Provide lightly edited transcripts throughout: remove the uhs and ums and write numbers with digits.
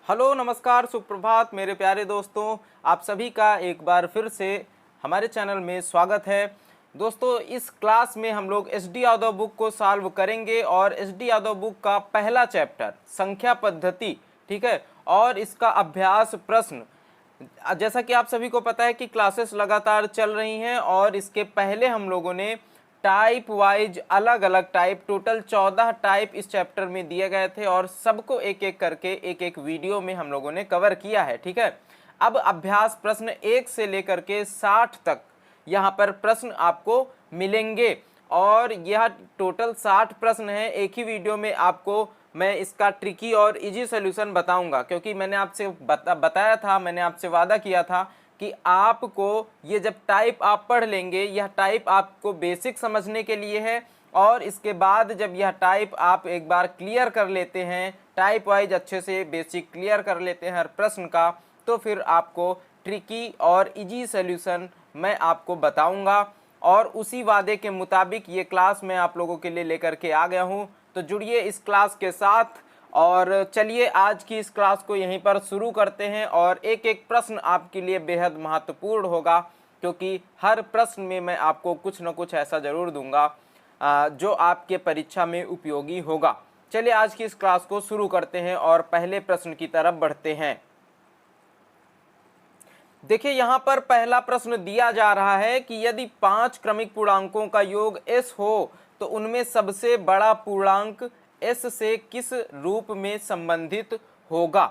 Hello नमस्कार सुप्रभात मेरे प्यारे दोस्तों, आप सभी का एक बार फिर से हमारे चैनल में स्वागत है। दोस्तों, इस क्लास में हम लोग एस डी यादव बुक को सॉल्व करेंगे और एस डी यादव बुक का पहला चैप्टर संख्या पद्धति, ठीक है, और इसका अभ्यास प्रश्न। जैसा कि आप सभी को पता है कि क्लासेस लगातार चल रही हैं और इसके पहले हम लोगों ने टाइप वाइज अलग अलग टाइप टोटल 14 टाइप इस चैप्टर में दिए गए थे और सबको एक एक करके एक एक वीडियो में हम लोगों ने कवर किया है। ठीक है, अब अभ्यास प्रश्न 1 से लेकर के 60 तक यहाँ पर प्रश्न आपको मिलेंगे और यह टोटल 60 प्रश्न है। एक ही वीडियो में आपको मैं इसका ट्रिकी और इजी सोल्यूशन बताऊंगा, क्योंकि मैंने आपसे बताया था, मैंने आपसे वादा किया था कि आपको ये जब टाइप आप पढ़ लेंगे, यह टाइप आपको बेसिक समझने के लिए है और इसके बाद जब यह टाइप आप एक बार क्लियर कर लेते हैं, टाइप वाइज अच्छे से बेसिक क्लियर कर लेते हैं हर प्रश्न का, तो फिर आपको ट्रिकी और इजी सॉल्यूशन मैं आपको बताऊंगा और उसी वादे के मुताबिक ये क्लास मैं आप लोगों के लिए लेकर के आ गया हूँ। तो जुड़िए इस क्लास के साथ और चलिए आज की इस क्लास को यहीं पर शुरू करते हैं और एक एक प्रश्न आपके लिए बेहद महत्वपूर्ण होगा, क्योंकि हर प्रश्न में मैं आपको कुछ न कुछ ऐसा ज़रूर दूंगा जो आपके परीक्षा में उपयोगी होगा। चलिए आज की इस क्लास को शुरू करते हैं और पहले प्रश्न की तरफ बढ़ते हैं। देखिए, यहाँ पर पहला प्रश्न दिया जा रहा है कि यदि 5 क्रमिक पूर्णांकों का योग s हो तो उनमें सबसे बड़ा पूर्णांक s से किस रूप में संबंधित होगा।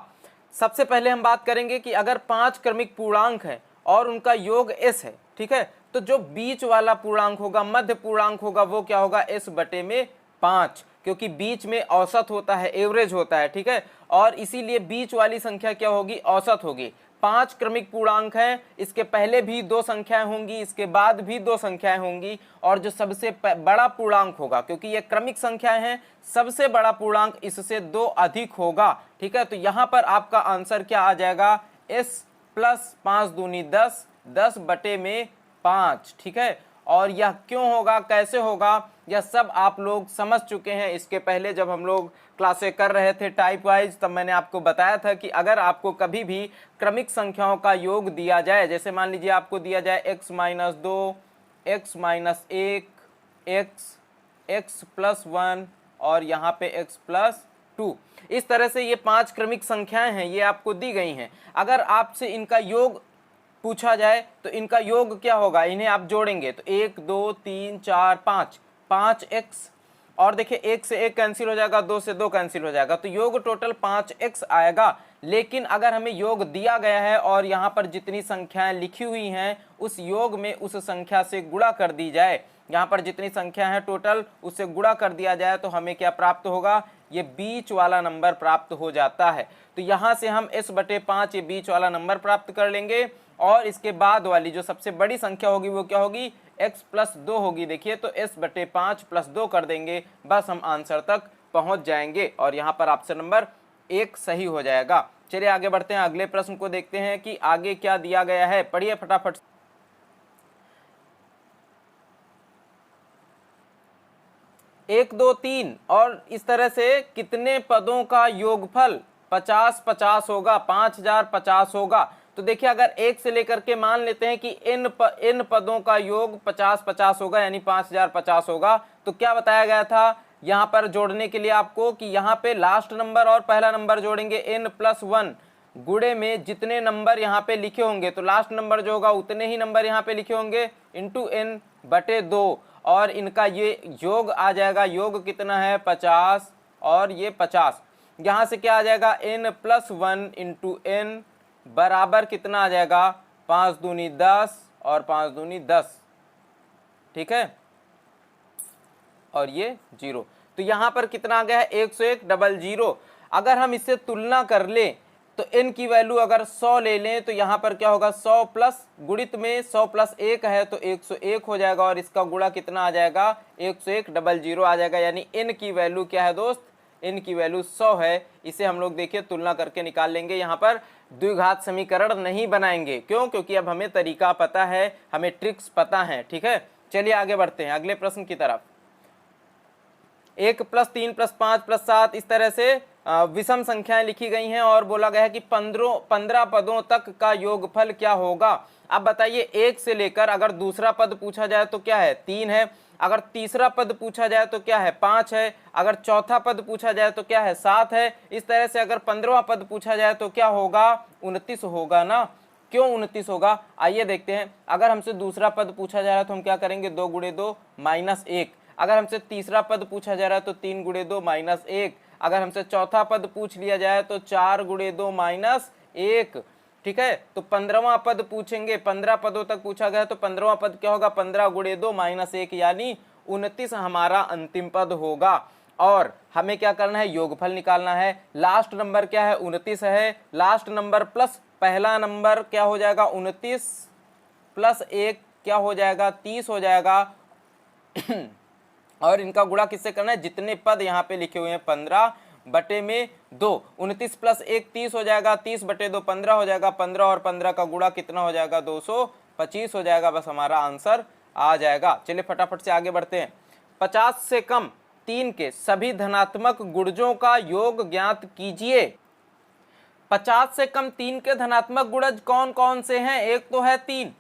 सबसे पहले हम बात करेंगे कि अगर 5 क्रमिक पूर्णांक है और उनका योग s है, ठीक है, तो जो बीच वाला पूर्णांक होगा, मध्य पूर्णांक होगा, वो क्या होगा, s बटे में 5, क्योंकि बीच में औसत होता है, एवरेज होता है, ठीक है, और इसीलिए बीच वाली संख्या क्या होगी, औसत होगी। 5 क्रमिक पूर्णांक हैं, इसके पहले भी 2 संख्याएं होंगी, इसके बाद भी 2 संख्याएं होंगी और जो सबसे बड़ा पूर्णांक होगा, क्योंकि ये क्रमिक संख्याएं हैं, सबसे बड़ा पूर्णांक इससे 2 अधिक होगा। ठीक है, तो यहां पर आपका आंसर क्या आ जाएगा, s प्लस 5 दूनी 10, 10 बटे में 5। ठीक है, और यह क्यों होगा, कैसे होगा, यह सब आप लोग समझ चुके हैं। इसके पहले जब हम लोग क्लासें कर रहे थे टाइप वाइज, तब मैंने आपको बताया था कि अगर आपको कभी भी क्रमिक संख्याओं का योग दिया जाए, जैसे मान लीजिए आपको दिया जाए x minus 2, x minus 1, x plus 1 और यहाँ पे x प्लस 2, इस तरह से ये 5 क्रमिक संख्याएं हैं, ये आपको दी गई हैं। अगर आपसे इनका योग पूछा जाए तो इनका योग क्या होगा, इन्हें आप जोड़ेंगे तो 1 2 3 4 5, 5x, और देखिए 1 से 1 कैंसिल हो जाएगा, 2 से 2 कैंसिल हो जाएगा, तो योग टोटल 5x आएगा। लेकिन अगर हमें योग दिया गया है और यहाँ पर जितनी संख्याएं लिखी हुई हैं उस योग में उस संख्या से गुणा कर दी जाए, यहाँ पर जितनी संख्या है टोटल उससे गुणा कर दिया जाए, तो हमें क्या प्राप्त होगा, ये बीच वाला नंबर प्राप्त हो जाता है। तो यहाँ से हम s बटे 5 ये बीच वाला नंबर प्राप्त कर लेंगे और इसके बाद वाली जो सबसे बड़ी संख्या होगी वो क्या होगी, x प्लस 2 होगी। देखिए, तो s बटे 5 प्लस 2 कर देंगे, बस हम आंसर तक पहुंच जाएंगे और यहाँ पर ऑप्शन नंबर 1 सही हो जाएगा। चलिए आगे बढ़ते हैं, अगले प्रश्न को देखते हैं कि आगे क्या दिया गया है, पढ़िए फटाफट। 1 2 3 और इस तरह से कितने पदों का योगफल 50-50 होगा, 5050 होगा। तो देखिए, अगर 1 से लेकर के मान लेते हैं कि इन पदों का योग 50-50 होगा, यानी 5050 होगा, तो क्या बताया गया था यहाँ पर जोड़ने के लिए आपको कि यहाँ पे लास्ट नंबर और पहला नंबर जोड़ेंगे, n प्लस 1 गुणे में जितने नंबर यहाँ पे लिखे होंगे, तो लास्ट नंबर जो होगा उतने ही नंबर यहाँ पे लिखे होंगे, इंटू n बटे 2, और इनका ये योग आ जाएगा, योग कितना है 50 और ये 50, यहाँ से क्या आ जाएगा, n प्लस 1 इंटू n बराबर कितना आ जाएगा, 5 दूनी 10 और 5 दूनी 10। ठीक है, और ये 0, तो यहाँ पर कितना आ गया है, 101 डबल 0। अगर हम इससे तुलना कर लें तो n की वैल्यू अगर 100 ले लें तो यहाँ पर क्या होगा, 100 प्लस गुणित में 100 प्लस 1 है तो 101 हो जाएगा और इसका गुणा कितना आ जाएगा, 101 डबल 0 आ जाएगा, यानी n की वैल्यू क्या है दोस्त, n की वैल्यू 100 है। इसे हम लोग देखिए तुलना करके निकाल लेंगे, यहाँ पर द्विघात समीकरण नहीं बनाएंगे, क्यों, क्योंकि अब हमें तरीका पता है, हमें ट्रिक्स पता है। ठीक है, चलिए आगे बढ़ते हैं अगले प्रश्न की तरफ। 1 + 3 + 5 + 7 इस तरह से विषम संख्याएं लिखी गई हैं और बोला गया है कि 15 पदों तक का योगफल क्या होगा। अब बताइए 1 से लेकर अगर दूसरा पद पूछा जाए तो क्या है 3 है, अगर तीसरा पद पूछा जाए तो क्या है 5 है, अगर चौथा पद पूछा जाए तो क्या है 7 है। इस तरह से अगर 15वां पद पूछा जाए तो क्या होगा 29 होगा ना। क्यों 29 होगा, आइए देखते हैं। अगर हमसे दूसरा पद पूछा जा रहा है तो हम क्या करेंगे 2 × 2 -1। अगर हमसे तीसरा पद पूछा जा रहा है तो 3 × 2 -1। अगर हमसे चौथा पद पूछ लिया जाए तो 4 × 2 -1। ठीक है, तो 15वां पद पूछेंगे, 15 पदों तक पूछा गया तो 15वां पद क्या होगा 15 × 2 -1 यानी 29 हमारा अंतिम पद होगा। और हमें क्या करना है योगफल निकालना है। लास्ट नंबर क्या है 29 है, लास्ट नंबर प्लस पहला नंबर क्या हो जाएगा 29 + 1 क्या हो जाएगा 30 हो जाएगा। और इनका गुणा किससे करना है, जितने पद यहाँ पे लिखे हुए हैं 15/2, 29 + 1 30 हो जाएगा, 30/2 15 हो जाएगा, 15 और 15 का गुणा कितना हो जाएगा 225 हो जाएगा। बस हमारा आंसर आ जाएगा। चलिए फटाफट से आगे बढ़ते हैं। 50 से कम 3 के सभी धनात्मक गुणजों का योग ज्ञात कीजिए। 50 से कम 3 के धनात्मक गुणज कौन कौन से हैं, एक तो है 3,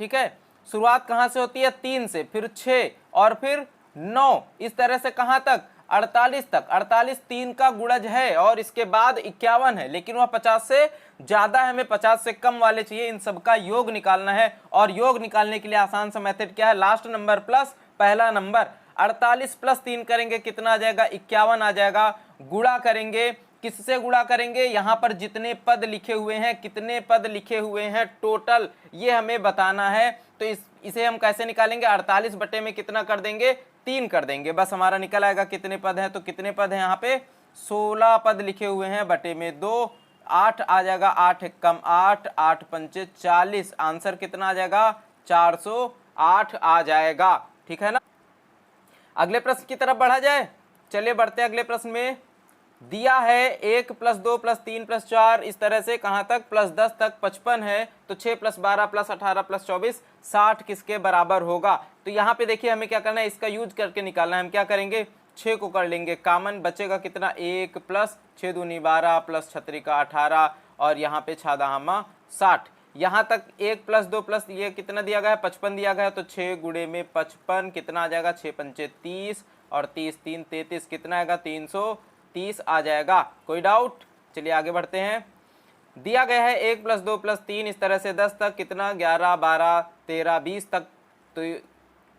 ठीक है, शुरुआत कहां से होती है 3 से, फिर 6 और फिर 9, इस तरह से कहां तक 48 तक। 48 3 का गुणज है और इसके बाद 51 है, लेकिन वह 50 से ज्यादा है, हमें 50 से कम वाले चाहिए। इन सबका योग निकालना है और योग निकालने के लिए आसान सा मेथड क्या है, लास्ट नंबर प्लस पहला नंबर। 48 + 3 करेंगे कितना आ जाएगा 51 आ जाएगा। गुणा करेंगे, किससे गुणा करेंगे, यहां पर जितने पद लिखे हुए हैं, कितने पद लिखे हुए हैं टोटल, ये हमें बताना है। तो इसे हम कैसे निकालेंगे, 48 बटे में कितना कर देंगे 3 कर देंगे, बस हमारा निकल आएगा कितने पद हैं। तो कितने पद हैं यहाँ पे 16 पद लिखे हुए हैं, बटे में 2 8 आ जाएगा, 8 × 1 8, 8 × 5 40, आंसर कितना आ जाएगा 408 आ जाएगा। ठीक है ना। अगले प्रश्न की तरफ बढ़ा जाए, चलिए बढ़ते हैं अगले प्रश्न में। दिया है 1 + 2 + 3 + 4 इस तरह से कहां तक +10 तक 55 है, तो 6 + 12 + 18 + 24 60 किसके बराबर होगा। तो यहाँ पे देखिए हमें क्या करना है, इसका यूज करके निकालना है। हम क्या करेंगे 6 को कर लेंगे कॉमन, बचेगा कितना 1 + 6 दूनी 12 + 6 का 18 और यहाँ पे 6 दहामा 60। यहाँ तक 1 + 2 + ये कितना दिया गया है 55 दिया गया है, तो 6 × में 55 कितना आ जाएगा 6 × 5 30 और 30 3 33 कितना आएगा 330 आ जाएगा। कोई डाउट, चलिए आगे बढ़ते हैं। दिया गया है 1 + 2 + 3 इस तरह से 10 तक कितना 11 12 13 20 तक, तो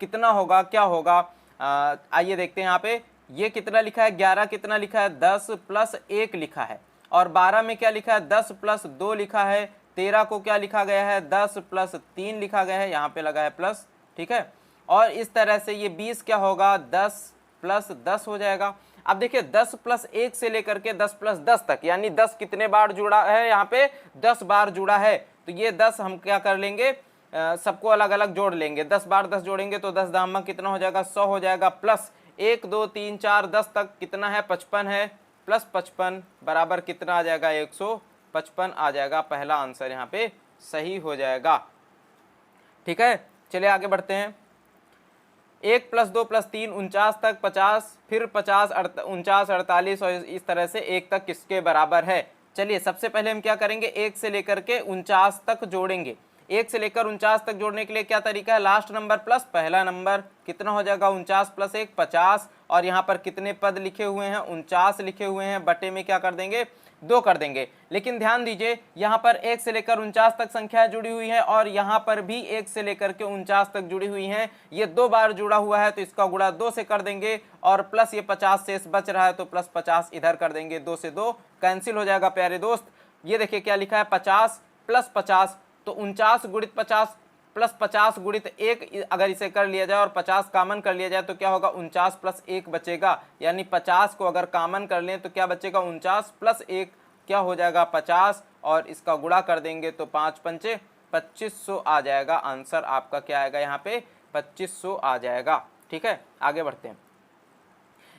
कितना होगा क्या होगा, आइए देखते हैं। यहाँ पे ये कितना लिखा है 11 कितना लिखा है 10 + 1 लिखा है, और 12 में क्या लिखा है 10 + 2 लिखा है, 13 को क्या लिखा गया है 10 + 3 लिखा गया है, यहाँ पे लगा है प्लस, ठीक है। और इस तरह से ये 20 क्या होगा 10 + 10 हो जाएगा। अब देखिए 10 + 1 से लेकर के 10 + 10 तक, यानी 10 कितने बार जुड़ा है, यहाँ पे 10 बार जुड़ा है। तो ये 10 हम क्या कर लेंगे सबको अलग अलग जोड़ लेंगे, 10 बार 10 जोड़ेंगे तो 10 दामा कितना हो जाएगा 100 हो जाएगा, प्लस 1 2 3 4 10 तक कितना है 55 है, प्लस 55 बराबर कितना आ जाएगा 155 आ जाएगा। पहला आंसर यहाँ पे सही हो जाएगा। ठीक है, चलिए आगे बढ़ते हैं। 1 + 2 + 3 49 तक 50, फिर 50 49 48 और इस तरह से 1 तक किसके बराबर है। चलिए सबसे पहले हम क्या करेंगे 1 से लेकर के 49 तक जोड़ेंगे। 1 से लेकर 49 तक जोड़ने के लिए क्या तरीका है, लास्ट नंबर प्लस पहला नंबर, कितना हो जाएगा 49 + 1 50, और यहाँ पर कितने पद लिखे हुए हैं 49 लिखे हुए हैं, बटे में क्या कर देंगे 2 कर देंगे। लेकिन ध्यान दीजिए यहाँ पर 1 से लेकर 49 तक संख्याएं जुड़ी हुई हैं और यहाँ पर भी 1 से लेकर के 49 तक जुड़ी हुई हैं, ये 2 बार जुड़ा हुआ है तो इसका गुणा 2 से कर देंगे, और प्लस ये 50 शेष बच रहा है तो प्लस 50 इधर कर देंगे, 2 से 2 कैंसिल हो जाएगा प्यारे दोस्त। ये देखिए क्या लिखा है 50 + 50, तो 49 × 50 + 50 × 1 अगर इसे कर लिया जाए और 50 कॉमन कर लिया जाए तो क्या होगा 49 + 1 बचेगा, यानी 50 को अगर कॉमन कर लें तो क्या बचेगा 49 + 1 क्या हो जाएगा 50, और इसका गुणा कर देंगे तो 5 × 5 = 2500 आ जाएगा। आंसर आपका क्या आएगा यहाँ पे 2500 आ जाएगा। ठीक है, आगे बढ़ते हैं।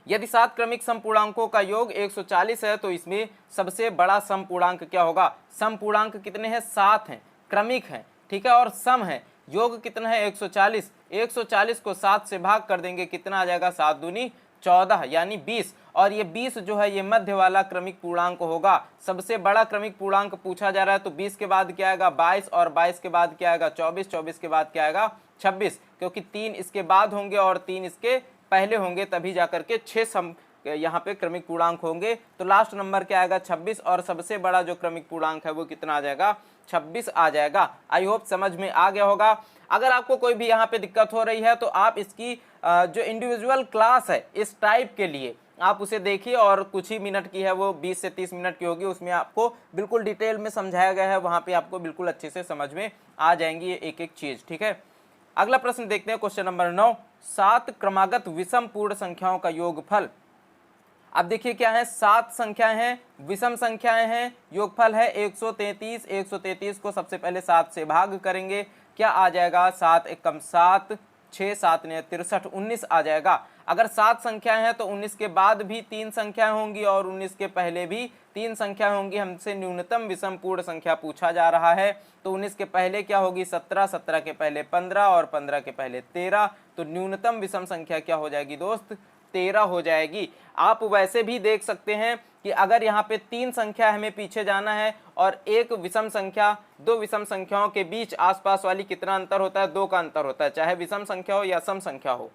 यदि 7 क्रमिक समपूर्णांकों का योग 140 है तो इसमें सबसे बड़ा समपूर्णांक क्या होगा। समपूर्णांक कितने हैं 7 हैं, क्रमिक हैं, ठीक है, और सम है। योग कितना है 140, 140 को 7 से भाग कर देंगे कितना आ जाएगा 7 दूनी 14 यानी 20, और ये 20 जो है ये मध्य वाला क्रमिक पूर्णांक होगा। सबसे बड़ा क्रमिक पूर्णांक पूछा जा रहा है, तो 20 के बाद क्या आएगा 22, और 22 के बाद क्या आएगा 24, 24 के बाद क्या आएगा 26, क्योंकि 3 इसके बाद होंगे और 3 इसके पहले होंगे, तभी जाकर के 6 यहाँ पे क्रमिक पूर्णांक होंगे। तो लास्ट नंबर क्या आएगा 26, और सबसे बड़ा जो क्रमिक पूर्णांक है वो कितना आ जाएगा 26 आ जाएगा। आई होप समझ में आ गया होगा। अगर आपको कोई भी यहाँ पे दिक्कत हो रही है तो आप इसकी जो इंडिविजुअल क्लास है इस टाइप के लिए आप उसे देखिए, और कुछ ही मिनट की है, वो 20 से 30 मिनट की होगी, उसमें आपको बिल्कुल डिटेल में समझाया गया है, वहाँ पे आपको बिल्कुल अच्छे से समझ में आ जाएंगी एक एक चीज। ठीक है, अगला प्रश्न देखते हैं, क्वेश्चन नंबर 9, 7 क्रमागत विषम पूर्ण संख्याओं का योगफल। अब देखिए क्या है, 7 संख्याएं हैं, विषम संख्याएं हैं, योगफल है 133। 133 को सबसे पहले 7 से भाग करेंगे, क्या आ जाएगा 7 एकम 7, 6 7 ने 63, 19 आ जाएगा। अगर 7 संख्याएं हैं तो 19 के बाद भी 3 संख्याएं होंगी और 19 के पहले भी 3 संख्या होंगी। हमसे न्यूनतम विषम पूर्ण संख्या पूछा जा रहा है, तो 19 के पहले क्या होगी 17, 17 के पहले 15 और 15 के पहले 13, तो न्यूनतम विषम संख्या क्या हो जाएगी दोस्त 13 हो जाएगी। आप वैसे भी देख सकते हैं कि अगर यहाँ पे 3 संख्या हमें पीछे जाना है और एक विषम संख्या, 2 विषम संख्याओं के बीच आसपास वाली कितना अंतर होता है 2 का अंतर होता है, चाहे विषम संख्या हो या सम संख्या हो,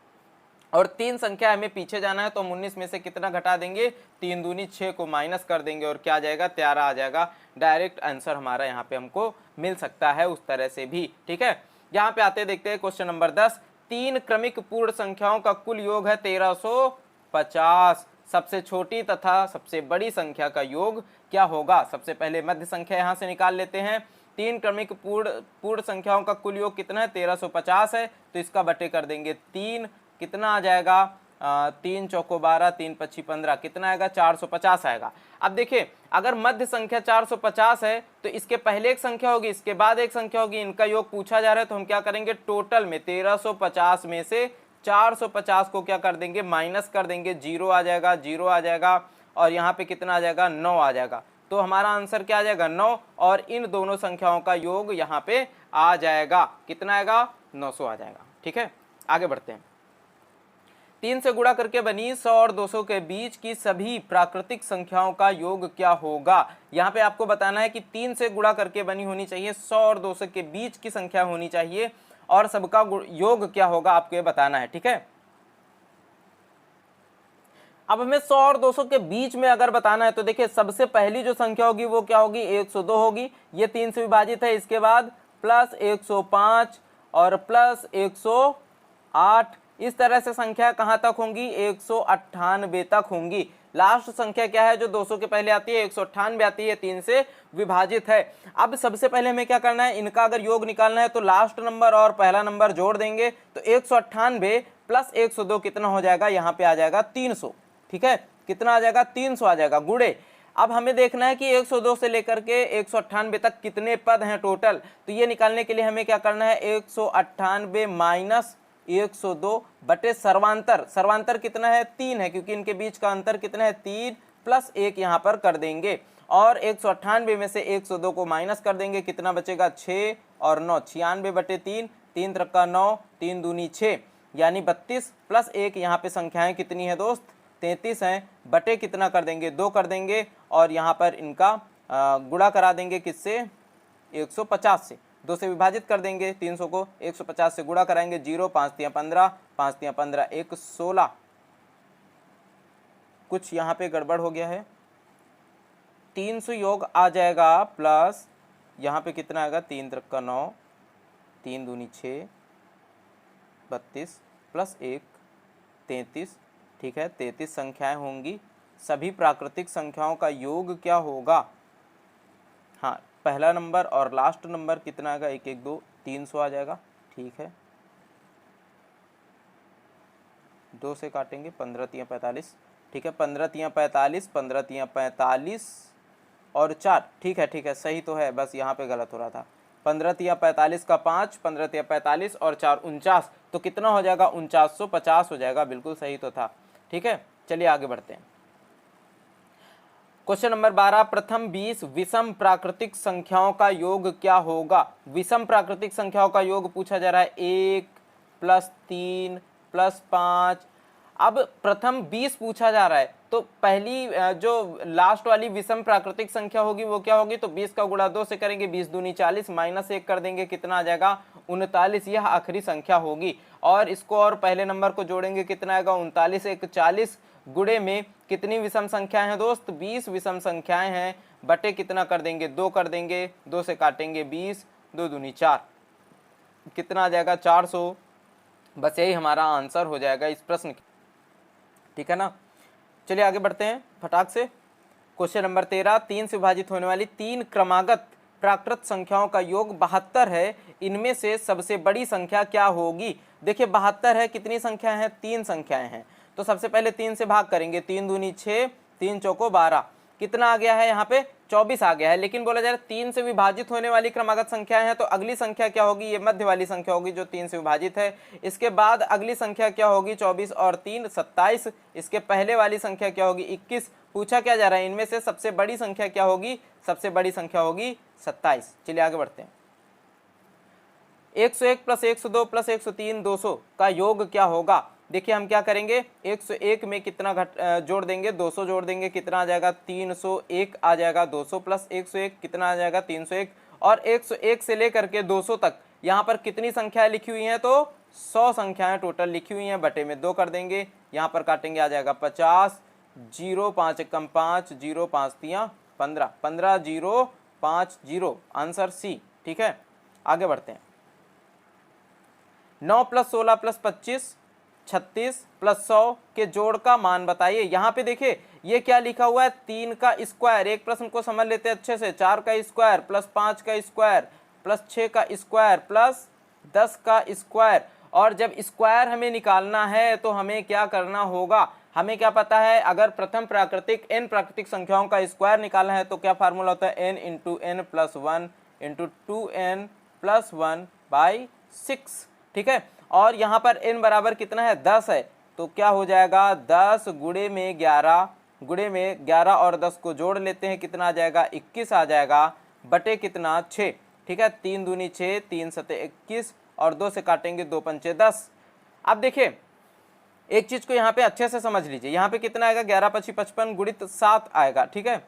और 3 संख्या हमें पीछे जाना है तो हम 19 में से कितना घटा देंगे 3 दूनी 6 को माइनस कर देंगे और क्या आ जाएगा 13 आ जाएगा। डायरेक्ट आंसर हमारा यहाँ पे हमको मिल सकता है उस तरह से भी। ठीक है, यहाँ पे आते देखते हैं क्वेश्चन नंबर 10, 3 क्रमिक पूर्ण संख्याओं का कुल योग है 1350। सबसे छोटी तथा सबसे बड़ी संख्या का योग क्या होगा। सबसे पहले मध्य संख्या यहाँ से निकाल लेते हैं। 3 क्रमिक पूर्ण संख्याओं का कुल योग कितना है 1350 है, तो इसका बटे कर देंगे 3, कितना आ जाएगा 3 चौको 12, 3 पच्ची 15, कितना आएगा 450 आएगा। अब देखिए अगर मध्य संख्या 450 है तो इसके पहले एक संख्या होगी, इसके बाद एक संख्या होगी, इनका योग पूछा जा रहा है, तो हम क्या करेंगे टोटल में 1350 में से 450 को क्या कर देंगे माइनस कर देंगे, 0 आ जाएगा, 0 आ जाएगा, और यहाँ पे कितना आ जाएगा 9 आ जाएगा। तो हमारा आंसर क्या आ जाएगा 9, और इन दोनों संख्याओं का योग यहाँ पे आ जाएगा, कितना आएगा 900 आ जाएगा। ठीक है, आगे बढ़ते हैं। 3 से गुणा करके बनी 100 और 200 के बीच की सभी प्राकृतिक संख्याओं का योग क्या होगा। यहाँ पे आपको बताना है कि 3 से गुणा करके बनी होनी चाहिए, 100 और 200 के बीच की संख्या होनी चाहिए, और सबका योग क्या होगा आपको ये बताना है। ठीक है, अब हमें 100 और 200 के बीच में अगर बताना है तो देखिए सबसे पहली जो संख्या होगी वो क्या होगी 102 होगी, ये 3 से विभाजित है, इसके बाद प्लस 105 और प्लस 108, इस तरह से संख्या कहां तक होंगी 198 तक होंगी। लास्ट संख्या क्या है जो 200 के पहले आती है 198 आती है, 3 से विभाजित है। अब सबसे पहले हमें क्या करना है, इनका अगर योग निकालना है तो लास्ट नंबर और पहला नंबर जोड़ देंगे, तो 198 प्लस 102 कितना हो जाएगा, यहाँ पे आ जाएगा 300। ठीक है, कितना आ जाएगा 300 आ जाएगा गुणे। अब हमें देखना है कि 102 से लेकर के 198 तक कितने पद हैं टोटल, तो ये निकालने के लिए हमें क्या करना है 198 माइनस 102 बटे सर्वांतर, सर्वांतर कितना है 3 है, क्योंकि इनके बीच का अंतर कितना है 3 प्लस 1 यहाँ पर कर देंगे, और 198 में से 102 को माइनस कर देंगे, कितना बचेगा 6 और 9, 96 बटे 3, 3 त्रिका 9, 3 दूनी 6 यानी 32 प्लस 1, यहाँ पे संख्याएं कितनी है दोस्त 33 हैं, बटे कितना कर देंगे 2 कर देंगे, और यहाँ पर इनका गुणा करा देंगे किससे 150 से, 2 से विभाजित कर देंगे 300 को, 150 से गुणा कराएंगे 0, 5 तियां 15, 5 तियां 15 1 16, कुछ यहाँ पे गड़बड़ हो गया है, 300 योग आ जाएगा प्लस यहाँ पे कितना आएगा 3 त्रिका 9, 3 दूनी 6, 32 प्लस 1 33। ठीक है, 33 संख्याएं होंगी, सभी प्राकृतिक संख्याओं का योग क्या होगा। हाँ, पहला नंबर और लास्ट नंबर कितना आएगा 1 1 2 300 आ जाएगा। ठीक है, 2 से काटेंगे 15 तियां 45। ठीक है, 15 तियां 45, 15 तियां 45 और 4। ठीक है सही तो है, बस यहाँ पे गलत हो रहा था। 15 तियां 45 का 5, 15 तियां 45 और 4 49, तो कितना हो जाएगा 4950 हो जाएगा, बिल्कुल सही तो था। ठीक है, चलिए आगे बढ़ते हैं। क्वेश्चन नंबर 12, प्रथम 20 विषम प्राकृतिक संख्याओं का योग क्या होगा। विषम प्राकृतिक संख्याओं का योग पूछा जा रहा है 1 + 3 + 5। अब प्रथम 20 पूछा जा रहा है, तो पहली जो लास्ट वाली विषम प्राकृतिक संख्या होगी वो क्या होगी, तो 20 का गुणा 2 से करेंगे, 20 दूनी 40, माइनस 1 कर देंगे, कितना आ जाएगा 39, यह आखिरी संख्या होगी। और इसको और पहले नंबर को जोड़ेंगे, कितना आएगा 39 1 40, गुणे में कितनी विषम संख्याएं हैं दोस्त, 20 विषम संख्याएं हैं, बटे कितना कर देंगे 2 कर देंगे, 2 से काटेंगे 20, 2 दूनी 4, कितना आ जाएगा 400। बस यही हमारा आंसर हो जाएगा इस प्रश्न की, ठीक है ना। चलिए आगे बढ़ते हैं फटाक से। क्वेश्चन नंबर 13, 3 से विभाजित होने वाली 3 क्रमागत प्राकृत संख्याओं का योग 72 है, इनमें से सबसे बड़ी संख्या क्या होगी। देखिए 72 है, कितनी संख्या है, 3 संख्याएं हैं, तो सबसे पहले 3 से भाग करेंगे, 3 दूनी 6, 3 चौको 12, कितना आ गया है यहाँ पे 24 आ गया है। लेकिन बोला जा रहा है 3 से विभाजित होने वाली क्रमागत संख्याएं हैं, तो अगली संख्या क्या होगी, ये मध्य वाली संख्या होगी जो 3 से विभाजित है। इसके बाद अगली संख्या क्या होगी, 24 और 3 27, इसके पहले वाली संख्या क्या होगी 21। पूछा क्या जा रहा है, इनमें से सबसे बड़ी संख्या क्या होगी, सबसे बड़ी संख्या होगी 27। चलिए आगे बढ़ते हैं। 101 प्लस 102 प्लस 103 200 का योग क्या होगा। देखिए हम क्या करेंगे, 101 में कितना जोड़ देंगे, 200 जोड़ देंगे, कितना आ जाएगा 301 आ जाएगा, 200 प्लस 101 कितना आ जाएगा 301, और 101 से लेकर के 200 तक यहाँ पर कितनी संख्याएं लिखी हुई हैं, तो 100 संख्याएं टोटल लिखी हुई हैं, बटे में 2 कर देंगे, यहाँ पर काटेंगे आ जाएगा 50, 0 5 एकम 5, 0 5 3 15, 15 0 5 0, आंसर सी, ठीक है। आगे बढ़ते हैं। 9 प्लस 16 प्लस 25 36 प्लस 100 के जोड़ का मान बताइए। यहाँ पे देखिए ये क्या लिखा हुआ है, 3 का स्क्वायर, एक प्रश्न को समझ लेते हैं अच्छे से, 4 का स्क्वायर प्लस 5 का स्क्वायर प्लस 6 का स्क्वायर प्लस 10 का स्क्वायर। और जब स्क्वायर हमें निकालना है तो हमें क्या करना होगा, हमें क्या पता है, अगर प्रथम प्राकृतिक n प्राकृतिक संख्याओं का स्क्वायर निकालना है तो क्या फार्मूला होता है, n into n plus 1 into 2n plus 1 by 6, ठीक है। और यहाँ पर n बराबर कितना है 10 है, तो क्या हो जाएगा 10 गुणे में 11, गुणे में 11 और 10 को जोड़ लेते हैं, कितना आ जाएगा 21 आ जाएगा, बटे कितना 6, ठीक है। 3 दूनी 6, 3 सते 21 और 2 से काटेंगे 2 पंचे 10। अब देखिए एक चीज को यहाँ पे अच्छे से समझ लीजिए, यहाँ पे कितना आएगा 11 पची 55 गुणित 7 आएगा, ठीक है,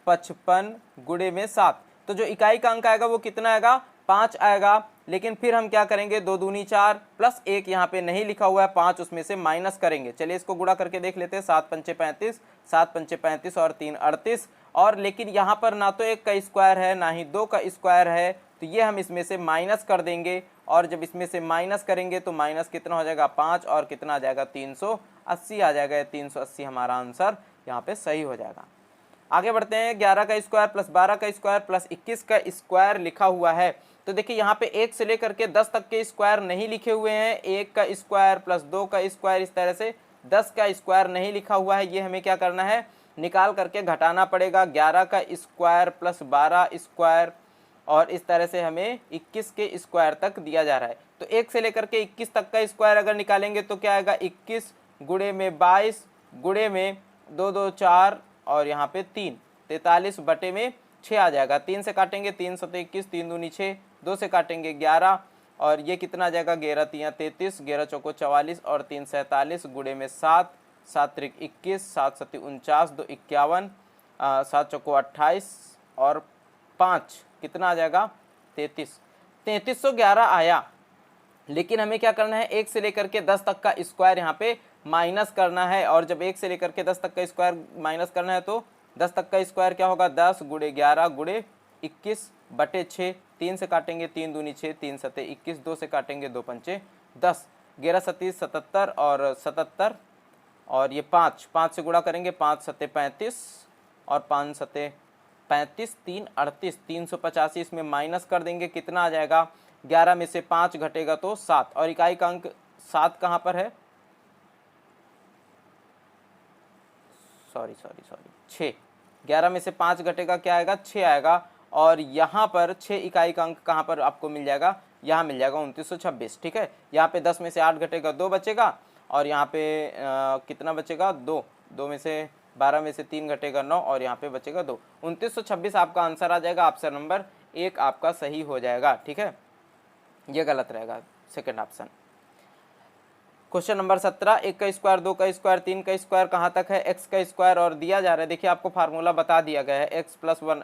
55 गुणे में 7, तो जो इकाई का अंक आएगा वो कितना आएगा 5 आएगा। लेकिन फिर हम क्या करेंगे, 2 दूनी 4 प्लस 1 यहाँ पे नहीं लिखा हुआ है 5, उसमें से माइनस करेंगे। चलिए इसको गुणा करके देख लेते हैं, 7 पंचे 35, 7 पंचे 35 और 3 38, और लेकिन यहाँ पर ना तो 1 का स्क्वायर है ना ही 2 का स्क्वायर है, तो ये हम इसमें से माइनस कर देंगे, और जब इसमें से माइनस करेंगे तो माइनस कितना हो जाएगा 5, और कितना आ जाएगा 380 आ जाएगा, 380 हमारा आंसर यहाँ पे सही हो जाएगा। आगे बढ़ते हैं। 11 का स्क्वायर प्लस 12 का स्क्वायर प्लस 21 का स्क्वायर लिखा हुआ है, तो देखिए यहाँ पे 1 से लेकर के 10 तक के स्क्वायर नहीं लिखे हुए हैं, 1 का स्क्वायर प्लस 2 का स्क्वायर, इस तरह से 10 का स्क्वायर नहीं लिखा हुआ है, ये हमें क्या करना है, निकाल करके घटाना पड़ेगा। 11 का स्क्वायर प्लस 12 स्क्वायर, और इस तरह से हमें 21 के स्क्वायर तक दिया जा रहा है, तो 1 से लेकर के 21 तक का स्क्वायर अगर निकालेंगे तो क्या आएगा 21 गुणे में 22 गुणे में 2 2 4 और यहाँ पे 3 43 बटे में 6 आ जाएगा। 3 से काटेंगे 3 सते 21, 3 दूनी 6, 2 से काटेंगे 11, और ये कितना आ जाएगा 11 3 33, 11 चौको 44 और 3 47 गुणे में 7, 7 त्रिक 21, 7 सती 49, 2 51, 7 चौको 28 और 5 कितना आ जाएगा 33, 3311 आया। लेकिन हमें क्या करना है, 1 से लेकर के 10 तक का स्क्वायर यहाँ पे माइनस करना है, और जब 1 से लेकर के 10 तक का स्क्वायर माइनस करना है तो 10 तक का स्क्वायर क्या होगा 10 गुणे 11 गुणे 21 बटे 6, 3 से काटेंगे 3 दूनी 6, 3 सते 21, 2 से काटेंगे 2 पंचे 10, 11 सती 77 और 77, और ये 5 से गुणा करेंगे 5 सते 35 और 5 सते 35, 3 38, 385 इसमें माइनस कर देंगे, कितना आ जाएगा 11 में से 5 घटेगा तो 7, और इकाई का अंक 7 कहाँ पर है, सॉरी 6, 11 में से 5 घटेगा क्या आएगा 6 आएगा, और यहाँ पर 6 इकाई का अंक कहाँ पर आपको मिल जाएगा, यहाँ मिल जाएगा 2926, ठीक है। यहाँ पे 10 में से 8 घटेगा 2 बचेगा, और यहाँ पे कितना बचेगा 2 में से 12 में से 3 घटेगा 9, और यहाँ पे बचेगा 2, 2926 आपका आंसर आ जाएगा। ऑप्शन नंबर 1 आपका सही हो जाएगा, ठीक है, ये गलत रहेगा सेकंड ऑप्शन। क्वेश्चन नंबर 17, 1 का स्क्वायर, 2 का स्क्वायर, 3 का स्क्वायर कहाँ तक है, x का स्क्वायर और दिया जा रहा है। देखिए आपको फार्मूला बता दिया गया है, x + 1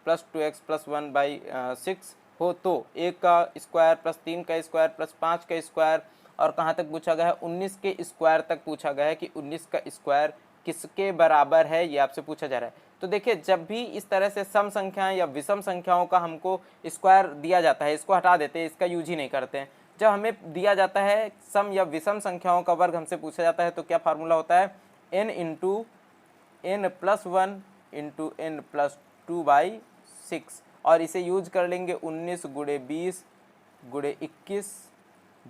+ 2x + 1/6 हो तो 1 का स्क्वायर प्लस 3 का स्क्वायर प्लस 5 का स्क्वायर, और कहाँ तक पूछा गया है, 19 के स्क्वायर तक पूछा गया है कि 19 का स्क्वायर किसके बराबर है, ये आपसे पूछा जा रहा है। तो देखिए जब भी इस तरह से सम संख्याएं या विषम संख्याओं का हमको स्क्वायर दिया जाता है, इसको हटा देते हैं, इसका यूज ही नहीं करते हैं। जब हमें दिया जाता है सम या विषम संख्याओं का वर्ग हमसे पूछा जाता है तो क्या फार्मूला होता है, n × n + 1 × n + 2/6, और इसे यूज कर लेंगे 19 × 20 × 21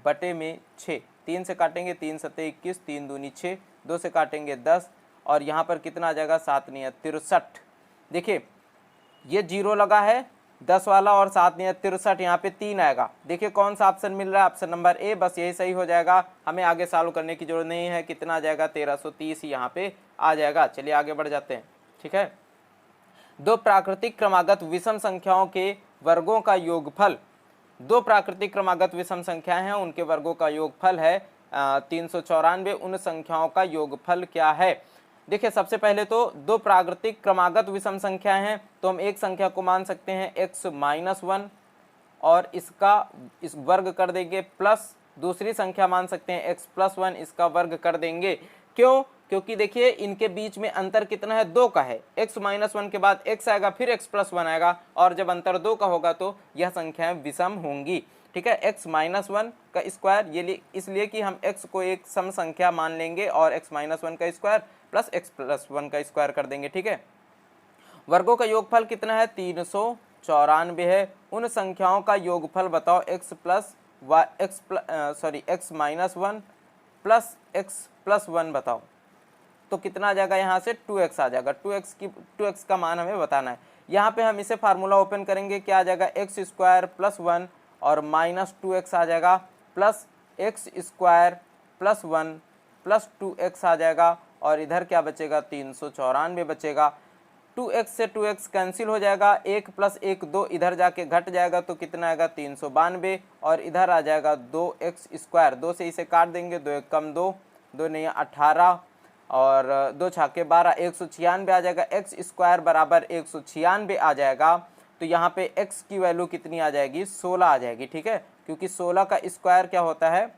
बटे में 6। 3 से काटेंगे 3 × 7 = 21, 3 दूनी 6, 2 से काटेंगे 10, और यहाँ पर कितना आ जाएगा, 7 × 9 = 63। देखिए ये 0 लगा है 10 वाला, और 7 × 9 = 63, यहाँ पे 3 आएगा। देखिए कौन सा ऑप्शन मिल रहा है, ऑप्शन नंबर ए, बस यही सही हो जाएगा, हमें आगे सॉल्व करने की जरूरत नहीं है। कितना आ जाएगा, 1330 ही यहाँ पे आ जाएगा। चलिए आगे बढ़ जाते हैं। ठीक है, दो प्राकृतिक क्रमागत विषम संख्याओं के वर्गों का योगफल, दो प्राकृतिक क्रमागत विषम संख्याएं हैं, उनके वर्गों का योगफल है 394। उन संख्याओं का योगफल क्या है। देखिए सबसे पहले तो दो प्राकृतिक क्रमागत विषम संख्याएं हैं, तो हम एक संख्या को मान सकते हैं x-1 और इसका इस वर्ग कर देंगे, प्लस दूसरी संख्या मान सकते हैं x + 1, इसका वर्ग कर देंगे। क्यों, क्योंकि देखिए इनके बीच में अंतर कितना है, 2 का है। x-1 के बाद x आएगा, फिर x + 1 आएगा, और जब अंतर 2 का होगा तो यह संख्याएं विषम होंगी। ठीक है, x-1 का स्क्वायर, ये इसलिए कि हम x को एक सम संख्या मान लेंगे और x-1 का स्क्वायर प्लस x + 1 का स्क्वायर कर देंगे। ठीक है, वर्गों का योगफल कितना है, 394 है। उन संख्याओं का योगफल बताओ, x - 1 बताओ, तो कितना आ जाएगा, यहाँ से 2x आ जाएगा। 2x का मान हमें बताना है। यहाँ पे हम इसे फार्मूला ओपन करेंगे, क्या आ जाएगा, x² + 1 और -2x आ जाएगा, प्लस x² + 1 प्लस 2x आ जाएगा, और इधर क्या बचेगा, 394 बचेगा। 2x से 2x कैंसिल हो जाएगा, 1 + 1 2, इधर जाके घट जाएगा तो कितना आएगा, 392, और इधर आ जाएगा 2x², 2 से इसे काट देंगे, 2 × 1 = 2, 2 × 9 = 18, और 2 × 6 = 12, 196 आ जाएगा। x² बराबर 196 आ जाएगा, तो यहाँ पे x की वैल्यू कितनी आ जाएगी, 16 आ जाएगी। ठीक है, क्योंकि 16 का स्क्वायर क्या होता है,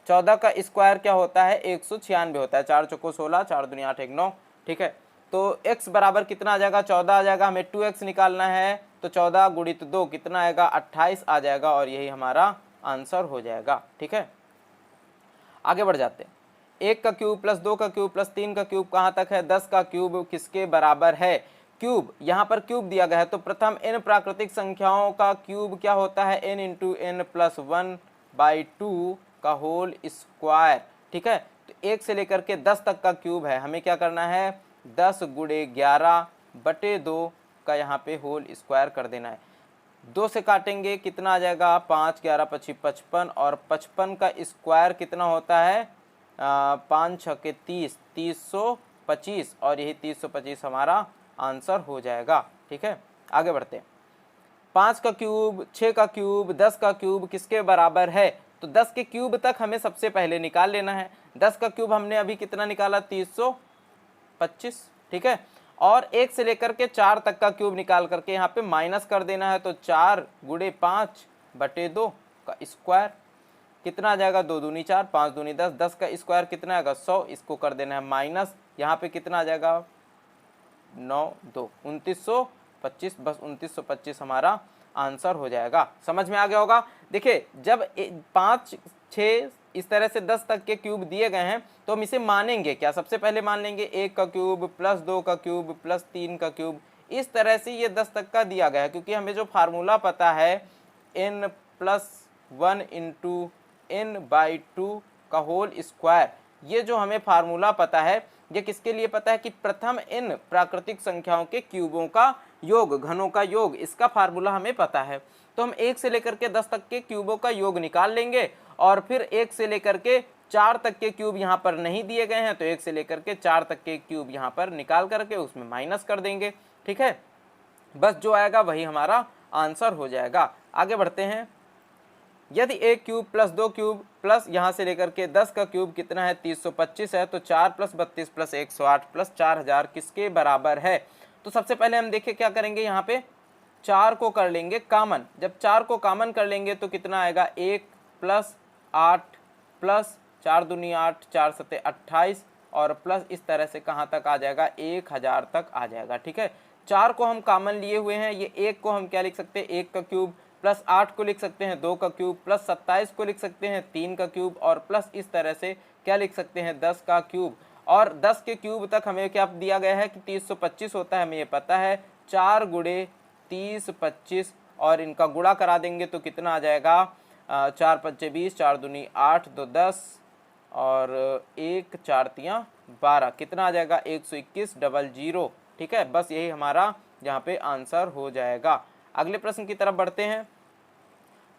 14 का स्क्वायर क्या होता है, 196 होता है। 4 × 4 = 16, 4 दूनी 8 × 1 = 9। ठीक है, तो x बराबर कितना आ जाएगा, 14 आ जाएगा। हमें 2x निकालना है, तो 14 × 2 कितना आएगा, 28 आ जाएगा, और यही हमारा आंसर हो जाएगा। ठीक है, आगे बढ़ जाते हैं। 1 का क्यूब प्लस 2 का क्यूब प्लस 3 का क्यूब कहाँ तक है, 10 का क्यूब किसके बराबर है। क्यूब, यहाँ पर क्यूब दिया गया है, तो प्रथम n प्राकृतिक संख्याओं का क्यूब क्या होता है, n × n + 1/2 का होल स्क्वायर। ठीक है, तो 1 से लेकर के 10 तक का क्यूब है, हमें क्या करना है, 10 × 11/2 का यहाँ पे होल स्क्वायर कर देना है। 2 से काटेंगे, कितना आ जाएगा, 5 × 11 = 25, 55, और 55 का स्क्वायर कितना होता है, 5 × 6 = 30, 325, और यही 325 हमारा आंसर हो जाएगा। ठीक है, आगे बढ़ते हैं। 5 का क्यूब, 6 का क्यूब, 10 का क्यूब किसके बराबर है, तो 10 के क्यूब तक हमें सबसे पहले निकाल लेना है। 10 का क्यूब हमने अभी कितना निकाला, 325। ठीक है, और 1 से लेकर के 4 तक का क्यूब निकाल करके यहाँ पे माइनस कर देना है, तो 4 × 5/2 का स्क्वायर कितना आ जाएगा, 2 दूनी 4, 5 दूनी 10, 10 का स्क्वायर कितना आएगा, 100, इसको कर देना है माइनस, यहाँ पे कितना आ जाएगा, 9 2 2925, बस 2925 हमारा आंसर हो जाएगा। समझ में आ गया होगा। देखिए जब 5 6 इस तरह से 10 तक के क्यूब दिए गए हैं, तो हम इसे मानेंगे क्या, सबसे पहले मान लेंगे 1 का क्यूब प्लस 2 का क्यूब प्लस 3 का क्यूब, इस तरह से ये 10 तक का दिया गया है। क्योंकि हमें जो फार्मूला पता है n + 1 × n/2 का होल स्क्वायर, ये जो हमें फार्मूला पता है, ये किसके लिए पता है कि प्रथम n प्राकृतिक संख्याओं के क्यूबों का योग, घनों का योग, इसका फार्मूला हमें पता है। तो हम 1 से लेकर के 10 तक के क्यूबों का योग निकाल लेंगे, और फिर 1 से लेकर के 4 तक के क्यूब यहाँ पर नहीं दिए गए हैं, तो 1 से लेकर के 4 तक के क्यूब यहाँ पर निकाल करके उसमें माइनस कर देंगे। ठीक है, बस जो आएगा वही हमारा आंसर हो जाएगा। आगे बढ़ते हैं। यदि 1 क्यूब प्लस 2 क्यूब प्लस यहाँ से लेकर के 10 का क्यूब कितना है 325 है, तो 4 प्लस 32 प्लस 108 प्लस 4000 किसके बराबर है। तो सबसे पहले हम देखिए क्या करेंगे, यहाँ पे 4 को कर लेंगे कॉमन। जब 4 को कॉमन कर लेंगे तो कितना आएगा 1 प्लस 8 प्लस 4 दूनी 8 4 सत्ते 28 और प्लस इस तरह से कहाँ तक आ जाएगा 1000 तक आ जाएगा। ठीक है, 4 को हम कॉमन लिए हुए हैं, ये 1 को हम क्या लिख सकते हैं 1 का क्यूब, प्लस 8 को लिख सकते हैं 2 का क्यूब, प्लस 27 को लिख सकते हैं 3 का क्यूब और प्लस इस तरह से क्या लिख सकते हैं 10 का क्यूब। और 10 के क्यूब तक हमें क्या दिया गया है कि 325 होता है, हमें ये पता है। 4 गुणे 30 25 और इनका गुणा करा देंगे तो कितना आ जाएगा 4 पंचे 20, 4 दूनी 8 2 10 और 1 4 तियाँ 12, कितना आ जाएगा 121 00। ठीक है, बस यही हमारा यहाँ पे आंसर हो जाएगा। अगले प्रश्न की तरफ बढ़ते हैं।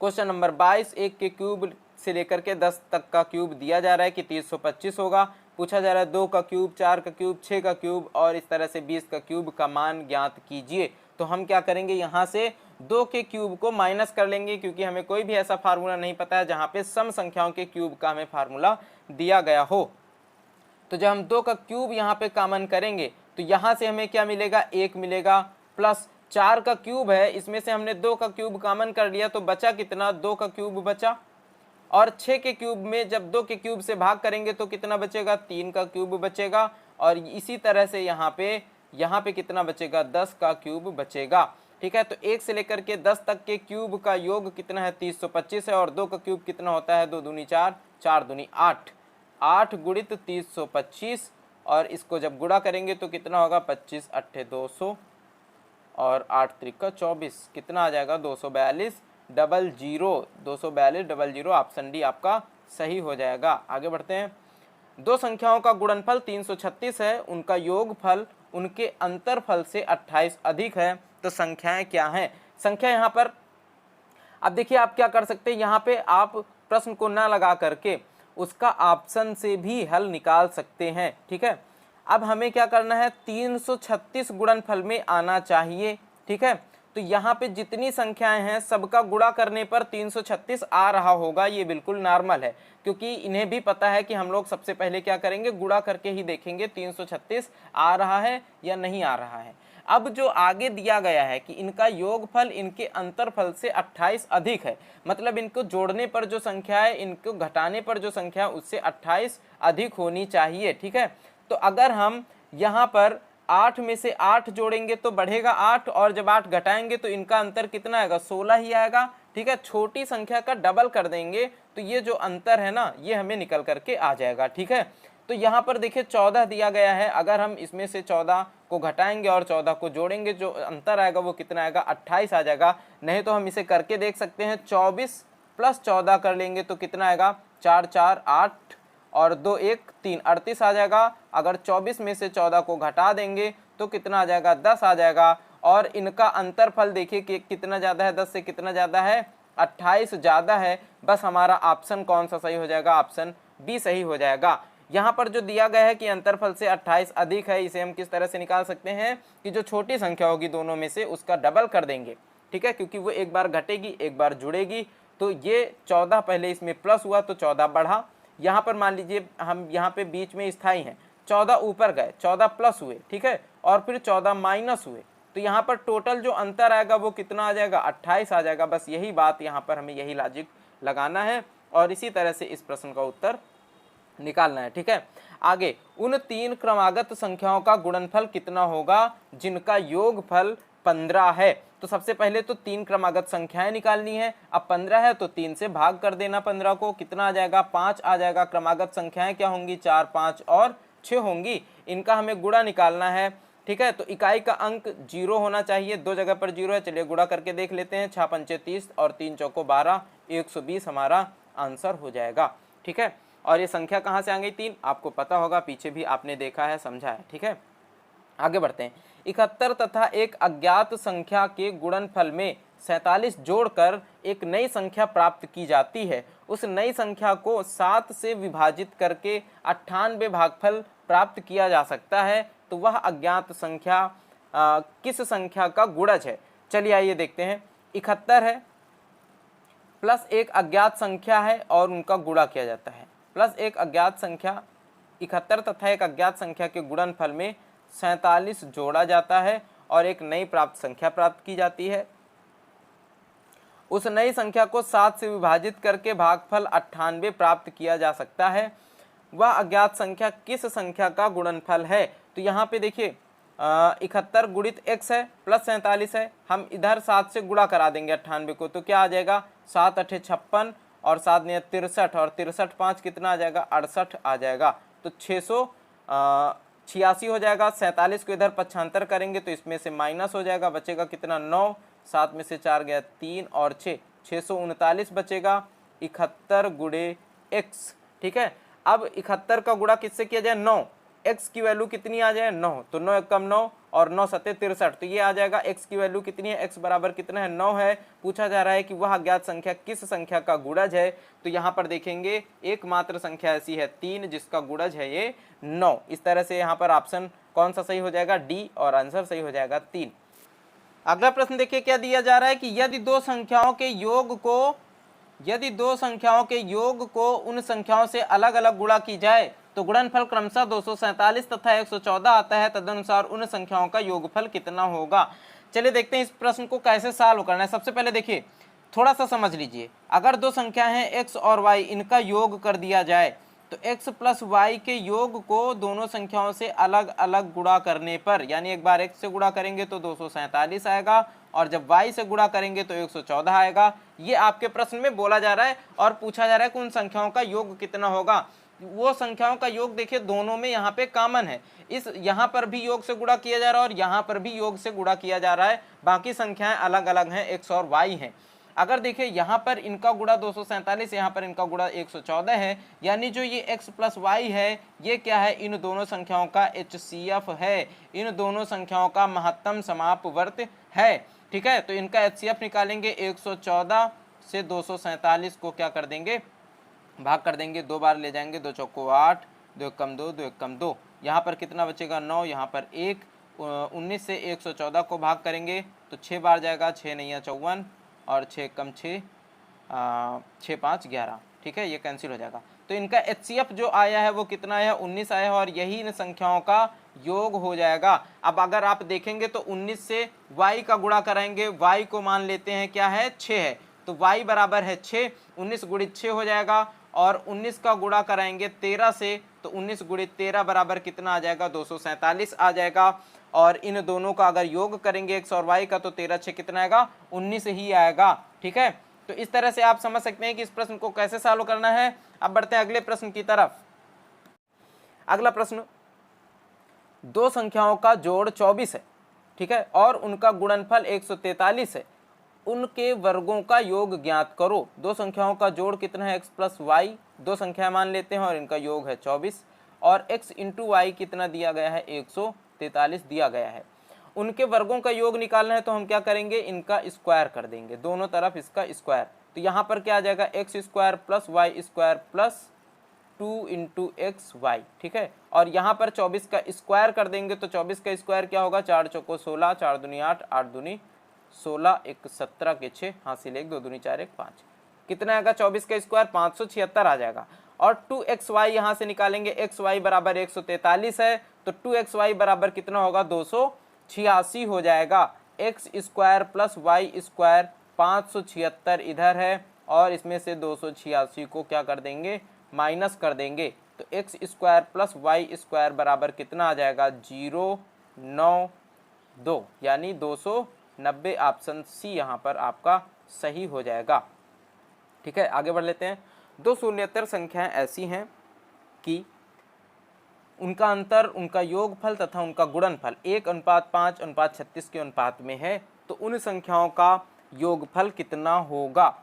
क्वेश्चन नंबर 22, 1 के क्यूब से लेकर के 10 तक का क्यूब दिया जा रहा है कि 325 होगा। पूछा जा रहा है 2 का क्यूब, 4 का क्यूब, 6 का क्यूब और इस तरह से 20 का क्यूब का मान ज्ञात कीजिए। तो हम क्या करेंगे, यहाँ से 2 के क्यूब को माइनस कर लेंगे, क्योंकि हमें कोई भी ऐसा फार्मूला नहीं पता है जहाँ पे सम संख्याओं के क्यूब का हमें फार्मूला दिया गया हो। तो जब हम 2 का क्यूब यहाँ पे कॉमन करेंगे तो यहाँ से हमें क्या मिलेगा 1 मिलेगा, प्लस 4 का क्यूब है, इसमें से हमने 2 का क्यूब कॉमन कर लिया तो बचा कितना 2 का क्यूब बचा। और 6 के क्यूब में जब 2 के क्यूब से भाग करेंगे तो कितना बचेगा 3 का क्यूब बचेगा। और इसी तरह से यहाँ पे कितना बचेगा 10 का क्यूब बचेगा। ठीक है, तो 1 से लेकर के 10 तक के क्यूब का योग कितना है 325 है और 2 का क्यूब कितना होता है 2 दूनी 4 4 दूनी 8 8 गुणित 325 और इसको जब गुणा करेंगे तो कितना होगा 25 अट्ठे 200 और 8 त्रिका 24, कितना आ जाएगा 242 00 242 00। ऑप्शन डी आपका सही हो जाएगा। आगे बढ़ते हैं। दो संख्याओं का गुणनफल 336 है, उनका योगफल उनके अंतरफल से 28 अधिक है, तो संख्याएं क्या हैं। संख्या यहाँ पर अब देखिए आप क्या कर सकते हैं, यहाँ पे आप प्रश्न को ना लगा करके उसका ऑप्शन से भी हल निकाल सकते हैं। ठीक है, अब हमें क्या करना है 336 गुणनफल में आना चाहिए। ठीक है, तो यहाँ पे जितनी संख्याएं हैं सबका गुणा करने पर 336 आ रहा होगा, ये बिल्कुल नॉर्मल है, क्योंकि इन्हें भी पता है कि हम लोग सबसे पहले क्या करेंगे गुणा करके ही देखेंगे 336 आ रहा है या नहीं आ रहा है। अब जो आगे दिया गया है कि इनका योगफल इनके अंतरफल से 28 अधिक है, मतलब इनको जोड़ने पर जो संख्या है इनको घटाने पर जो संख्या है उससे 28 अधिक होनी चाहिए। ठीक है, तो अगर हम यहाँ पर 8 में से 8 जोड़ेंगे तो बढ़ेगा 8 और जब 8 घटाएंगे तो इनका अंतर कितना आएगा 16 ही आएगा। ठीक है, छोटी संख्या का डबल कर देंगे तो ये जो अंतर है ना ये हमें निकल करके आ जाएगा। ठीक है, तो यहाँ पर देखिए 14 दिया गया है, अगर हम इसमें से 14 को घटाएंगे और 14 को जोड़ेंगे जो अंतर आएगा वो कितना आएगा 28 आ जाएगा। नहीं तो हम इसे करके देख सकते हैं 24 प्लस 14 कर लेंगे तो कितना आएगा 4 4 8 और 2 1 3 38 आ जाएगा। अगर 24 में से 14 को घटा देंगे तो कितना आ जाएगा 10 आ जाएगा। और इनका अंतरफल देखिए कि कितना ज़्यादा है 10 से कितना ज़्यादा है 28 ज़्यादा है। बस हमारा ऑप्शन कौन सा सही हो जाएगा, ऑप्शन बी सही हो जाएगा। यहाँ पर जो दिया गया है कि अंतरफल से 28 अधिक है, इसे हम किस तरह से निकाल सकते हैं कि जो छोटी संख्या होगी दोनों में से उसका डबल कर देंगे। ठीक है, क्योंकि वो एक बार घटेगी एक बार जुड़ेगी, तो ये 14 पहले इसमें प्लस हुआ तो 14 बढ़ा। यहाँ पर मान लीजिए हम यहाँ पे बीच में स्थायी हैं, 14 ऊपर गए 14 प्लस हुए। ठीक है, और फिर 14 माइनस हुए, तो यहाँ पर टोटल जो अंतर आएगा वो कितना आ जाएगा 28 आ जाएगा। बस यही बात यहाँ पर हमें यही लॉजिक लगाना है और इसी तरह से इस प्रश्न का उत्तर निकालना है। ठीक है, आगे उन 3 क्रमागत संख्याओं का गुणनफल कितना होगा जिनका योगफल 15 है। तो सबसे पहले तो 3 क्रमागत संख्याएं निकालनी है। अब 15 है तो 3 से भाग कर देना 15 को, कितना आ जाएगा 5 आ जाएगा। क्रमागत संख्याएं क्या होंगी 4 5 और 6 होंगी, इनका हमें गुणा निकालना है। ठीक है, तो इकाई का अंक 0 होना चाहिए, 2 जगह पर 0 है, चलिए गुणा करके देख लेते हैं। 6 पंचे 30 और 3 चौको 12 120 हमारा आंसर हो जाएगा। ठीक है, और ये संख्या कहाँ से आ गई 3, आपको पता होगा, पीछे भी आपने देखा है समझा है। ठीक है, आगे बढ़ते हैं। 71 तथा एक अज्ञात संख्या के गुणनफल में 47 जोड़कर एक नई संख्या प्राप्त की जाती है। उस नई संख्या को 7 से विभाजित करके 98 भागफल प्राप्त किया जा सकता है, तो वह अज्ञात संख्या किस संख्या का गुणज है। चलिए आइए देखते हैं। 71 है, प्लस एक अज्ञात संख्या है और उनका गुणा किया जाता है, प्लस एक अज्ञात संख्या 71 तथा एक अज्ञात संख्या के गुणनफल में 47 जोड़ा जाता है और एक नई प्राप्त संख्या प्राप्त की जाती है। उस नई संख्या को 7 से विभाजित करके भागफल 98 प्राप्त किया जा सकता है। वह अज्ञात संख्या किस संख्या का गुणनफल है? तो यहाँ पे देखिए 71 गुणित x है प्लस 47 है, हम इधर 7 से गुणा करा देंगे 98 को, तो क्या आ जाएगा 7 अठे 56 और 7 ने 63 और 63 5 कितना आ जाएगा 68 आ जाएगा, तो 686 हो जाएगा। 47 को इधर 75 करेंगे तो इसमें से माइनस हो जाएगा, बचेगा कितना 9, 7 में से 4 गया 3 और 6, 639 बचेगा 71 गुणे x। ठीक है, अब 71 का गुणा किससे किया जाए 9, x की वैल्यू कितनी आ जाए 9, तो 9 एकम 9 और 9 सत्ते 63, तो ये आ जाएगा x की वैल्यू कितनी है, x बराबर कितना है 9 है। पूछा जा रहा है कि वह अज्ञात संख्या किस संख्या का गुणज है, तो यहाँ पर देखेंगे एकमात्र संख्या ऐसी है 3 जिसका गुणज है ये 9। इस तरह से यहाँ पर ऑप्शन कौन सा सही हो जाएगा, डी, और आंसर सही हो जाएगा 3। अगला प्रश्न देखिए क्या दिया जा रहा है कि यदि दो संख्याओं के योग को उन संख्याओं से अलग अलग गुणा की जाए तो गुणनफल क्रमशः 247 तथा 114 आता है, तदनुसार उन संख्याओं का योगफल कितना होगा। चलिए देखते हैं इस प्रश्न को कैसे सॉल्व करना है। सबसे पहले देखिए थोड़ा सा समझ लीजिए, अगर दो संख्या हैं x और y, इनका योग कर दिया जाए तो x प्लस y के योग को दोनों संख्याओं से अलग अलग गुणा करने पर, यानी एक बार x से गुणा करेंगे तो 247 आएगा और जब y से गुणा करेंगे तो 114 आएगा। ये आपके प्रश्न में बोला जा रहा है और पूछा जा रहा है कि उन संख्याओं का योग कितना होगा। वो संख्याओं का योग देखिए दोनों में यहाँ पे कॉमन है, इस यहाँ पर भी योग से गुणा किया जा रहा है और यहाँ पर भी योग से गुणा किया जा रहा है, बाकी संख्याएं अलग अलग हैं, x और y हैं। अगर देखिए यहाँ पर इनका गुणा 247, यहाँ पर इनका गुणा 114 है, यानी जो ये x प्लस वाई है ये क्या है, इन दोनों संख्याओं का HCF है, इन दोनों संख्याओं का महत्तम समापवर्त है। ठीक है, तो इनका HCF निकालेंगे, 114 से 247 को क्या कर देंगे, भाग कर देंगे, 2 बार ले जाएंगे, 2 चौको 8, 2 एकम 2, 2 एकम 2, यहाँ पर कितना बचेगा 9, यहाँ पर 1, 19 से 114 को भाग करेंगे तो 6 बार जाएगा, 6 नैया 54 और 6 कम 6, 6 5 11। ठीक है, ये कैंसिल हो जाएगा, तो इनका HCF जो आया है वो कितना है 19 आया है और यही इन संख्याओं का योग हो जाएगा। अब अगर आप देखेंगे तो 19 से y का गुणा कराएंगे, y को मान लेते हैं क्या है 6 है, तो y बराबर है 6, 19 गुणित 6 हो जाएगा और 19 का गुणा कराएंगे 13 से तो 19 गुणित 13 बराबर कितना आ जाएगा 247 आ जाएगा। और इन दोनों का अगर योग करेंगे x और y का तो 13 6 कितना आएगा 19 ही आएगा। ठीक है, तो इस तरह से आप समझ सकते हैं कि इस प्रश्न को कैसे सॉल्व करना है। अब बढ़ते हैं अगले प्रश्न की तरफ। अगला प्रश्न, दो संख्याओं का जोड़ 24 है, ठीक है, और उनका गुणनफल 143 है, उनके वर्गों का योग ज्ञात करो। दो संख्याओं का जोड़ कितना है x प्लस वाई, दो संख्या मान लेते हैं और इनका योग है 24 और x इंटू वाई कितना दिया गया है 143 दिया गया है। उनके वर्गों का योग निकालना है तो हम क्या करेंगे, इनका स्क्वायर कर देंगे, दोनों तरफ इसका स्क्वायर, तो यहाँ पर क्या आ जाएगा x square plus y square plus 2 into x y. ठीक है, और यहाँ पर 24 का स्क्वायर कर देंगे तो 24 का स्क्वायर क्या होगा, 4 चौको 16, 4 दूनी 8, 8 दूनी 16, 1 17 के 6, हासिल 1, 2 दूनी 4, 1 5, कितना आएगा 24 का स्क्वायर 576 आ जाएगा। और 2xy यहाँ से निकालेंगे, xy बराबर 143 है तो 2xy बराबर कितना होगा 286 हो जाएगा। X square plus y square 576 इधर है और इसमें से 286 को क्या कर देंगे, माइनस कर देंगे, तो x square plus y square बराबर कितना आ जाएगा 092, यानी 290। ऑप्शन सी यहाँ पर आपका सही हो जाएगा। ठीक है, आगे बढ़ लेते हैं। दो शून्येतर संख्याएं ऐसी हैं कि उनका अंतर उनका योगफल तथा उनका गुणनफल 1:5:36 के अनुपात में है, तो उन संख्याओं का योगफल कितना होगा।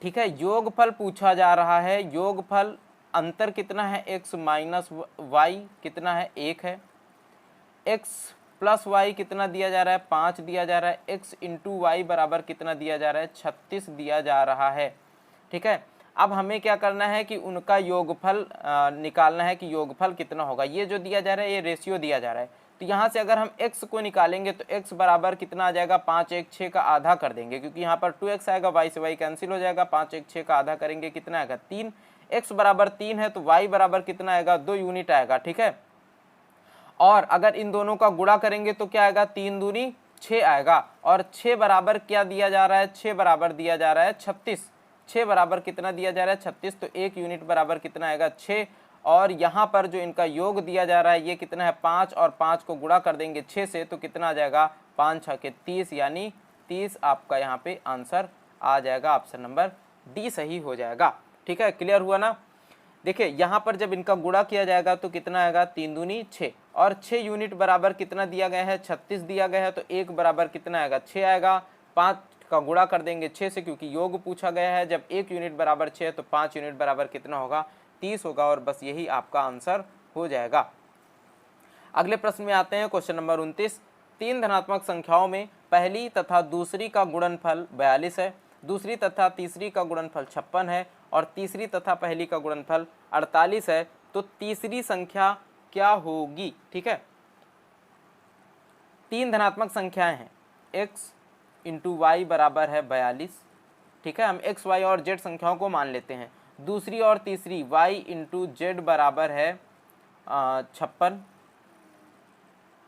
ठीक है, योगफल पूछा जा रहा है, योगफल अंतर कितना है x माइनस वाई कितना है 1 है, x प्लस वाई कितना दिया जा रहा है 5 दिया जा रहा है, x इंटू वाई बराबर कितना दिया जा रहा है 36 दिया जा रहा है। ठीक है, अब हमें क्या करना है कि उनका योगफल निकालना है कि योगफल कितना होगा। ये जो दिया जा रहा है ये रेशियो दिया जा रहा है, तो यहाँ से अगर हम x को निकालेंगे तो x बराबर कितना आ जाएगा, 5 1 6 का आधा कर देंगे, क्योंकि यहाँ पर 2x आएगा, y से y कैंसिल हो जाएगा, 5 1 6 का आधा करेंगे कितना आएगा 3, x बराबर 3 है तो y बराबर कितना आएगा 2 यूनिट आएगा, ठीक है। और अगर इन दोनों का गुणा करेंगे तो क्या आएगा, 3 दूनी 6 आएगा, और 6 बराबर क्या दिया जा रहा है, 6 बराबर दिया जा रहा है 36, 6 बराबर कितना दिया जा रहा है 36, तो 1 यूनिट बराबर कितना आएगा 6। और यहाँ पर जो इनका योग दिया जा रहा है ये कितना है 5, और 5 को गुणा कर देंगे 6 से तो कितना आ जाएगा 5 6 के 30, यानी 30 आपका यहाँ पे आंसर आ जाएगा, ऑप्शन नंबर डी सही हो जाएगा, ठीक है। क्लियर हुआ ना। देखिए यहाँ पर जब इनका गुणा किया जाएगा तो कितना आएगा 3 दूनी 6, और 6 यूनिट बराबर कितना दिया गया है 36 दिया गया है, तो 1 बराबर कितना आएगा 6 आएगा, 5 का गुणा कर देंगे 6 से क्योंकि योग पूछा गया है, जब 1 यूनिट बराबर 6 तो 5 यूनिट बराबर कितना होगा 30 होगा, और बस यही आपका आंसर हो जाएगा। अगले प्रश्न में आते हैं, क्वेश्चन नंबर 29। 3 धनात्मक संख्याओं में पहली तथा दूसरी का गुणनफल 42 है, दूसरी तथा तीसरी का गुणनफल 56 है, और तीसरी तथा पहली का गुणनफल 48 है, तो तीसरी संख्या क्या होगी, ठीक है। 3 धनात्मक संख्याएं हैं, x इंटू वाई बराबर है 42, ठीक है, हम x y और z संख्याओं को मान लेते हैं। दूसरी और तीसरी y इंटू जेड बराबर है 56,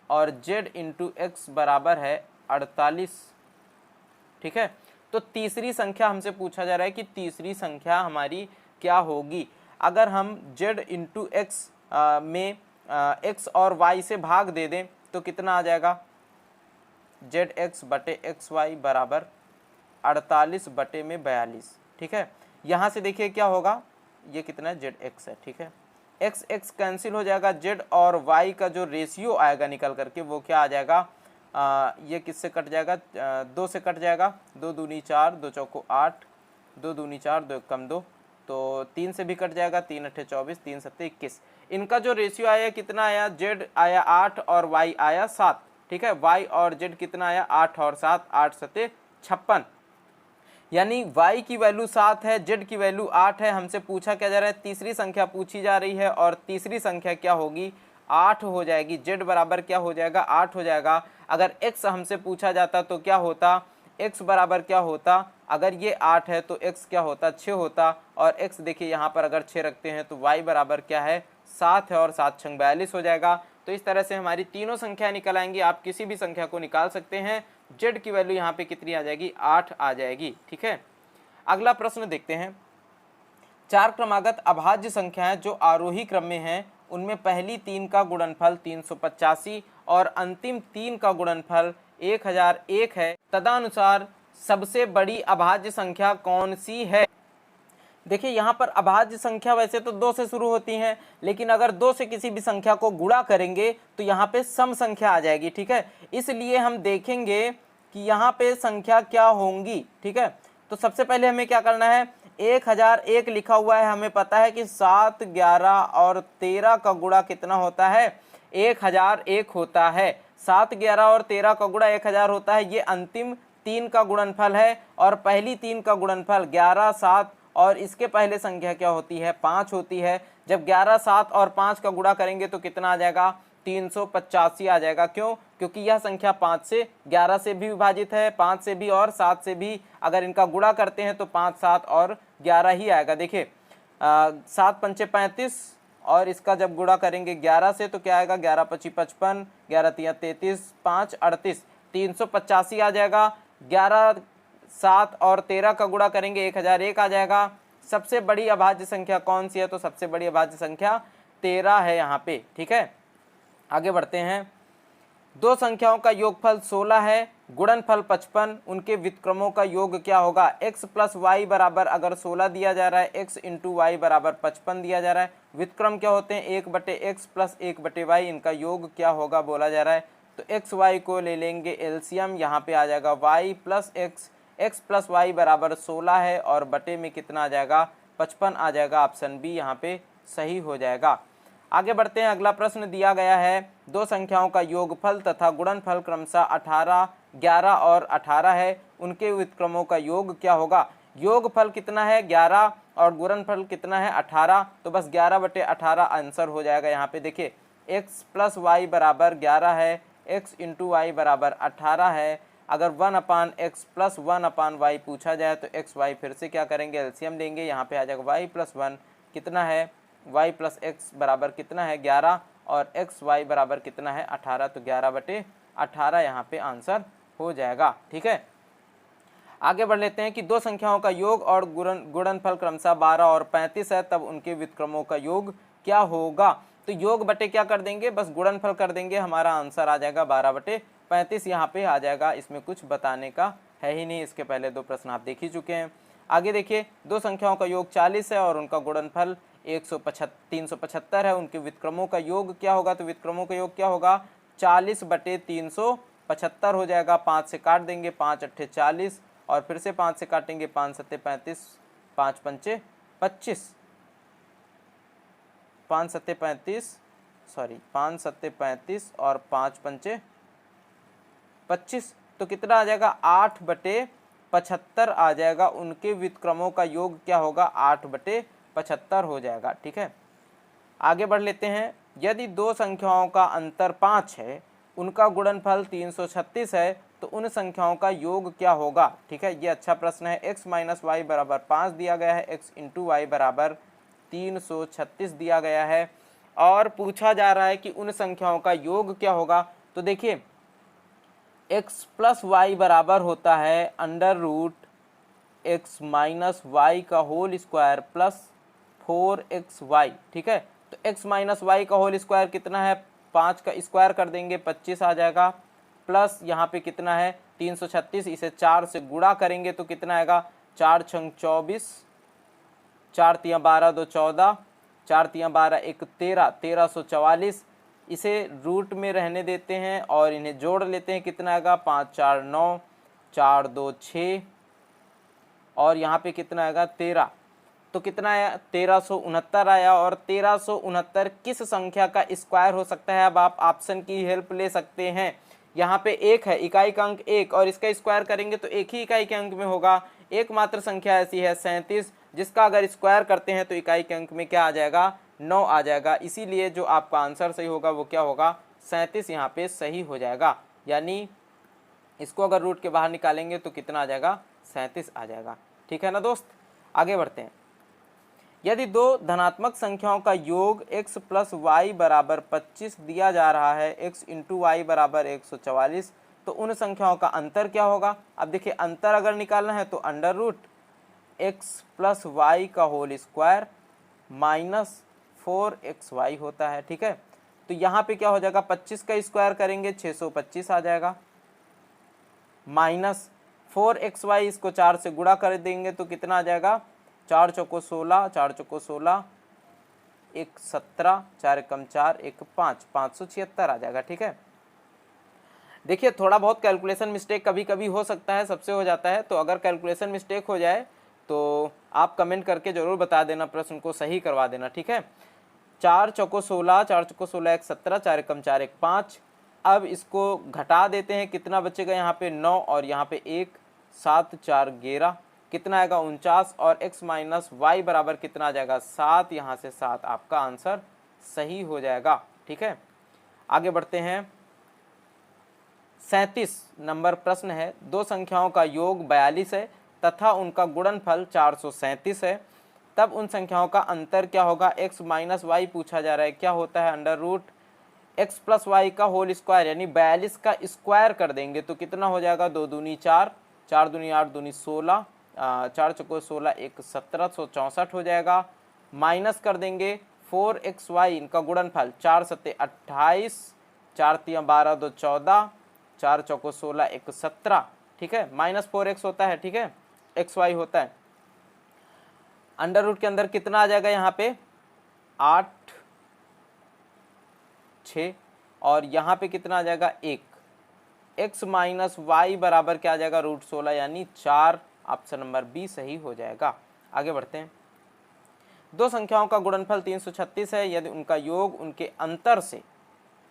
और z इंटू एक्स बराबर है 48, ठीक है। तो तीसरी संख्या हमसे पूछा जा रहा है कि तीसरी संख्या हमारी क्या होगी। अगर हम z इंटू एक्स में x और y से भाग दे दें तो कितना आ जाएगा, zx बटे एक्स वाई बराबर 48 बटे में 42, ठीक है। यहाँ से देखिए क्या होगा, ये कितना है zx है, ठीक है, x x कैंसिल हो जाएगा, z और y का जो रेशियो आएगा निकल करके वो क्या आ जाएगा, ये किससे कट जाएगा, 2 से कट जाएगा, 2 दूनी 4, 2 चौको 8, 2 दूनी 4, 2 कम 2, तो 3 से भी कट जाएगा, 3 अट्ठे 24, 3 सत्ते 21। इनका जो रेशियो आया कितना आया, z आया 8 और y आया 7, ठीक है। y और z कितना आया 8 और 7, 8 सत्ते 56, यानी y की वैल्यू 7 है, z की वैल्यू 8 है। हमसे पूछा क्या जा रहा है, तीसरी संख्या पूछी जा रही है, और तीसरी संख्या क्या होगी 8 हो जाएगी, z बराबर क्या हो जाएगा 8 हो जाएगा। अगर x हमसे पूछा जाता तो क्या होता, x बराबर क्या होता, अगर ये 8 है तो x क्या होता 6 होता, और x देखिए यहाँ पर अगर 6 रखते हैं तो y बराबर क्या है 7 है, और 7 छंग 42 हो जाएगा। तो इस तरह से हमारी तीनों संख्या निकल आएंगी, आप किसी भी संख्या को निकाल सकते हैं। z की वैल्यू यहाँ पे कितनी आ जाएगी 8 आ जाएगी, ठीक है। अगला प्रश्न देखते हैं, 4 क्रमागत अभाज्य संख्याएं जो आरोही क्रम में हैं उनमें पहली 3 का गुणनफल 385 और अंतिम 3 का गुणनफल 1001 है, तदनुसार सबसे बड़ी अभाज्य संख्या कौन सी है। देखिए यहाँ पर अभाज्य संख्या वैसे तो 2 से शुरू होती हैं, लेकिन अगर 2 से किसी भी संख्या को गुणा करेंगे तो यहाँ पे सम संख्या आ जाएगी, ठीक है। इसलिए हम देखेंगे कि यहाँ पे संख्या क्या होंगी, ठीक है। तो सबसे पहले हमें क्या करना है, 1001 लिखा हुआ है, हमें पता है कि 7 11 और 13 का गुणा कितना होता है 1001 होता है। 7 11 और 13 का गुणा 1000 होता है, ये अंतिम 3 का गुणनफल है, और पहली 3 का गुणनफल 11 7 और इसके पहले संख्या क्या होती है 5 होती है। जब 11 7 और 5 का गुणा करेंगे तो कितना आ जाएगा 385 आ जाएगा। क्यों, क्योंकि यह संख्या 5 से 11 से भी विभाजित है, 5 से भी और 7 से भी। अगर इनका गुणा करते हैं तो 5 7 और 11 ही आएगा। देखिए 7 पंचे 35 और इसका जब गुणा करेंगे 11 से तो क्या आएगा 11 पची 55, 11 तिया 33, 5 38, 385 आ जाएगा। 11 7 और 13 का गुणा करेंगे 1001 आ जाएगा। सबसे बड़ी अभाज्य संख्या कौन सी है, तो सबसे बड़ी अभाज्य संख्या 13 है यहाँ पे, ठीक है। आगे बढ़ते हैं, दो संख्याओं का योगफल 16 है, गुणनफल 55, उनके व्युत्क्रमों का योग क्या होगा। x प्लस वाई बराबर अगर 16 दिया जा रहा है, x इंटू वाई बराबर 55 दिया जा रहा है। व्युत्क्रम क्या होते हैं 1 बटे एक्स प्लस 1 बटे वाई, इनका योग क्या होगा बोला जा रहा है। तो एक्स वाई को ले लेंगे एलसीएम, यहाँ पे आ जाएगा y plus x, x plus y बराबर 16 है और बटे में कितना आ जाएगा 55 आ जाएगा। ऑप्शन बी यहाँ पे सही हो जाएगा। आगे बढ़ते हैं, अगला प्रश्न दिया गया है, दो संख्याओं का योगफल तथा गुणनफल क्रमशः 18 11 और 18 है, उनके व्युत्क्रमों का योग क्या होगा। योगफल कितना है 11 और गुणनफल कितना है 18, तो बस 11 बटे 18 आंसर हो जाएगा। यहाँ पे देखिए x प्लस वाई बराबर 11 है, x इंटू वाई बराबर 18 है। अगर 1 अपान एक्स प्लस 1 अपान वाई पूछा जाए तो एक्स वाई फिर से क्या करेंगे, एलसीएम लेंगे। यहाँ पे आ जाएगा वाई प्लस 1 कितना है, वाई प्लस एक्स बराबर कितना है 11 और एक्स वाई बराबर कितना है 18, तो 11/18 यहाँ पे आंसर हो जाएगा। ठीक है, आगे बढ़ लेते हैं कि दो संख्याओं का योग और गुणनफल क्रमशः 12 और 35 है, तब उनके व्युत्क्रमों का योग क्या होगा। तो योग बटे क्या कर देंगे, बस गुणनफल कर देंगे, हमारा आंसर आ जाएगा 12/35 यहाँ पे आ जाएगा। इसमें कुछ बताने का है ही नहीं, इसके पहले दो प्रश्न आप देख ही चुके हैं। आगे देखिए, दो संख्याओं का योग 40 है और उनका गुणनफल 375 है, उनके व्युत्क्रमों का योग क्या होगा। तो व्युत्क्रमों का योग क्या होगा, 40/375 हो जाएगा। 5 से काट देंगे, 5 अट्ठे 40 और फिर से 5 से काटेंगे, 5 सत्ते 35, 5 पंचे 25, 5 सत्ते 35 और 5 पंचे 25, तो कितना आ जाएगा 8/75 आ जाएगा। उनके व्युत्क्रमों का योग क्या होगा, 8/75 हो जाएगा। ठीक है, आगे बढ़ लेते हैं। यदि दो संख्याओं का अंतर 5 है, उनका गुणनफल 336 है, तो उन संख्याओं का योग क्या होगा। ठीक है, ये अच्छा प्रश्न है। x माइनस वाई बराबर 5 दिया गया है, x इंटू वाई बराबर 336 दिया गया है और पूछा जा रहा है कि उन संख्याओं का योग क्या होगा। तो देखिए, x प्लस वाई बराबर होता है under root x minus y का होल स्क्वायर प्लस 4xy। ठीक है, तो x माइनस वाई का होल स्क्वायर कितना है, 5 का स्क्वायर कर देंगे 25 आ जाएगा, प्लस यहाँ पे कितना है 336, इसे 4 से गुणा करेंगे तो कितना आएगा, 4 छंग 24, 4 तियाँ 12 2 14, 4 तियाँ 12 1 13, 1344। इसे रूट में रहने देते हैं और इन्हें जोड़ लेते हैं, कितना आएगा 5 4 9, 4 2 6 और यहाँ पे कितना आएगा 13, तो कितना आया 1369 आया। और 1369 किस संख्या का स्क्वायर हो सकता है। अब आप ऑप्शन की हेल्प ले सकते हैं। यहाँ पे एक है, इकाई का अंक 1 और इसका स्क्वायर करेंगे तो एक ही इकाई के अंक में होगा। एकमात्र संख्या ऐसी है 37, जिसका अगर स्क्वायर करते हैं तो इकाई के अंक में क्या आ जाएगा, 9 आ जाएगा। इसीलिए जो आपका आंसर सही होगा वो क्या होगा, 37 यहाँ पे सही हो जाएगा। यानी इसको अगर रूट के बाहर निकालेंगे तो कितना आ जाएगा, 37 आ जाएगा। ठीक है ना दोस्त, आगे बढ़ते हैं। यदि दो धनात्मक संख्याओं का योग x प्लस वाई बराबर 25 दिया जा रहा है, x इंटू वाई बराबर 144, तो उन संख्याओं का अंतर क्या होगा। अब देखिए, अंतर अगर निकालना है तो under root x plus y का होल स्क्वायर माइनस 4xy होता है। ठीक है, तो यहाँ पे क्या हो जाएगा, 25 का स्क्वायर करेंगे 625 आ जाएगा, माइनस 4xy, इसको 4 से गुणा कर देंगे तो कितना आ जाएगा, 4 चौको 16, 4 चौको 16, 1 17, 4 कम 4 1 5, 576 आ जाएगा। ठीक है, देखिए थोड़ा बहुत कैलकुलेशन मिस्टेक कभी कभी हो सकता है, सबसे हो जाता है, तो अगर कैलकुलेशन मिस्टेक हो जाए तो आप कमेंट करके जरूर बता देना, प्रश्न को सही करवा देना। ठीक है, 4 चौको 16, 4 चौको 16 1 17, 4 कम 4 1 5। अब इसको घटा देते हैं, कितना बचेगा यहाँ पे 9 और यहाँ पे 1, 7 4 11, कितना आएगा 49 और x माइनस वाई बराबर कितना आ जाएगा 7, यहाँ से 7 आपका आंसर सही हो जाएगा। ठीक है, आगे बढ़ते हैं। 37 नंबर प्रश्न है, दो संख्याओं का योग 42 है तथा उनका गुणनफल 437 है, तब उन संख्याओं का अंतर क्या होगा। x माइनस वाई पूछा जा रहा है, क्या होता है under root x plus y का होल स्क्वायर, यानी 42 का स्क्वायर कर देंगे तो कितना हो जाएगा, 2 दूनी 4, 4 दूनी 8 दूनी 16, 4 चौको 16 1 1764 हो जाएगा। माइनस कर देंगे 4xy, इनका गुणनफल 4 सत्ते 28, 4 तियाँ 12 2 14, 4 चौको 16 1 17। ठीक है, माइनस 4x होता है। ठीक है, xy होता है। अंडर रूट के अंदर कितना आ जाएगा, यहाँ पे 8 6 और यहाँ पे कितना आ जाएगा 1। x माइनस वाई बराबर क्या आ जाएगा, रूट 16 यानी 4। ऑप्शन नंबर बी सही हो जाएगा। आगे बढ़ते हैं। दो संख्याओं का गुणनफल 336 है, यदि उनका योग उनके अंतर से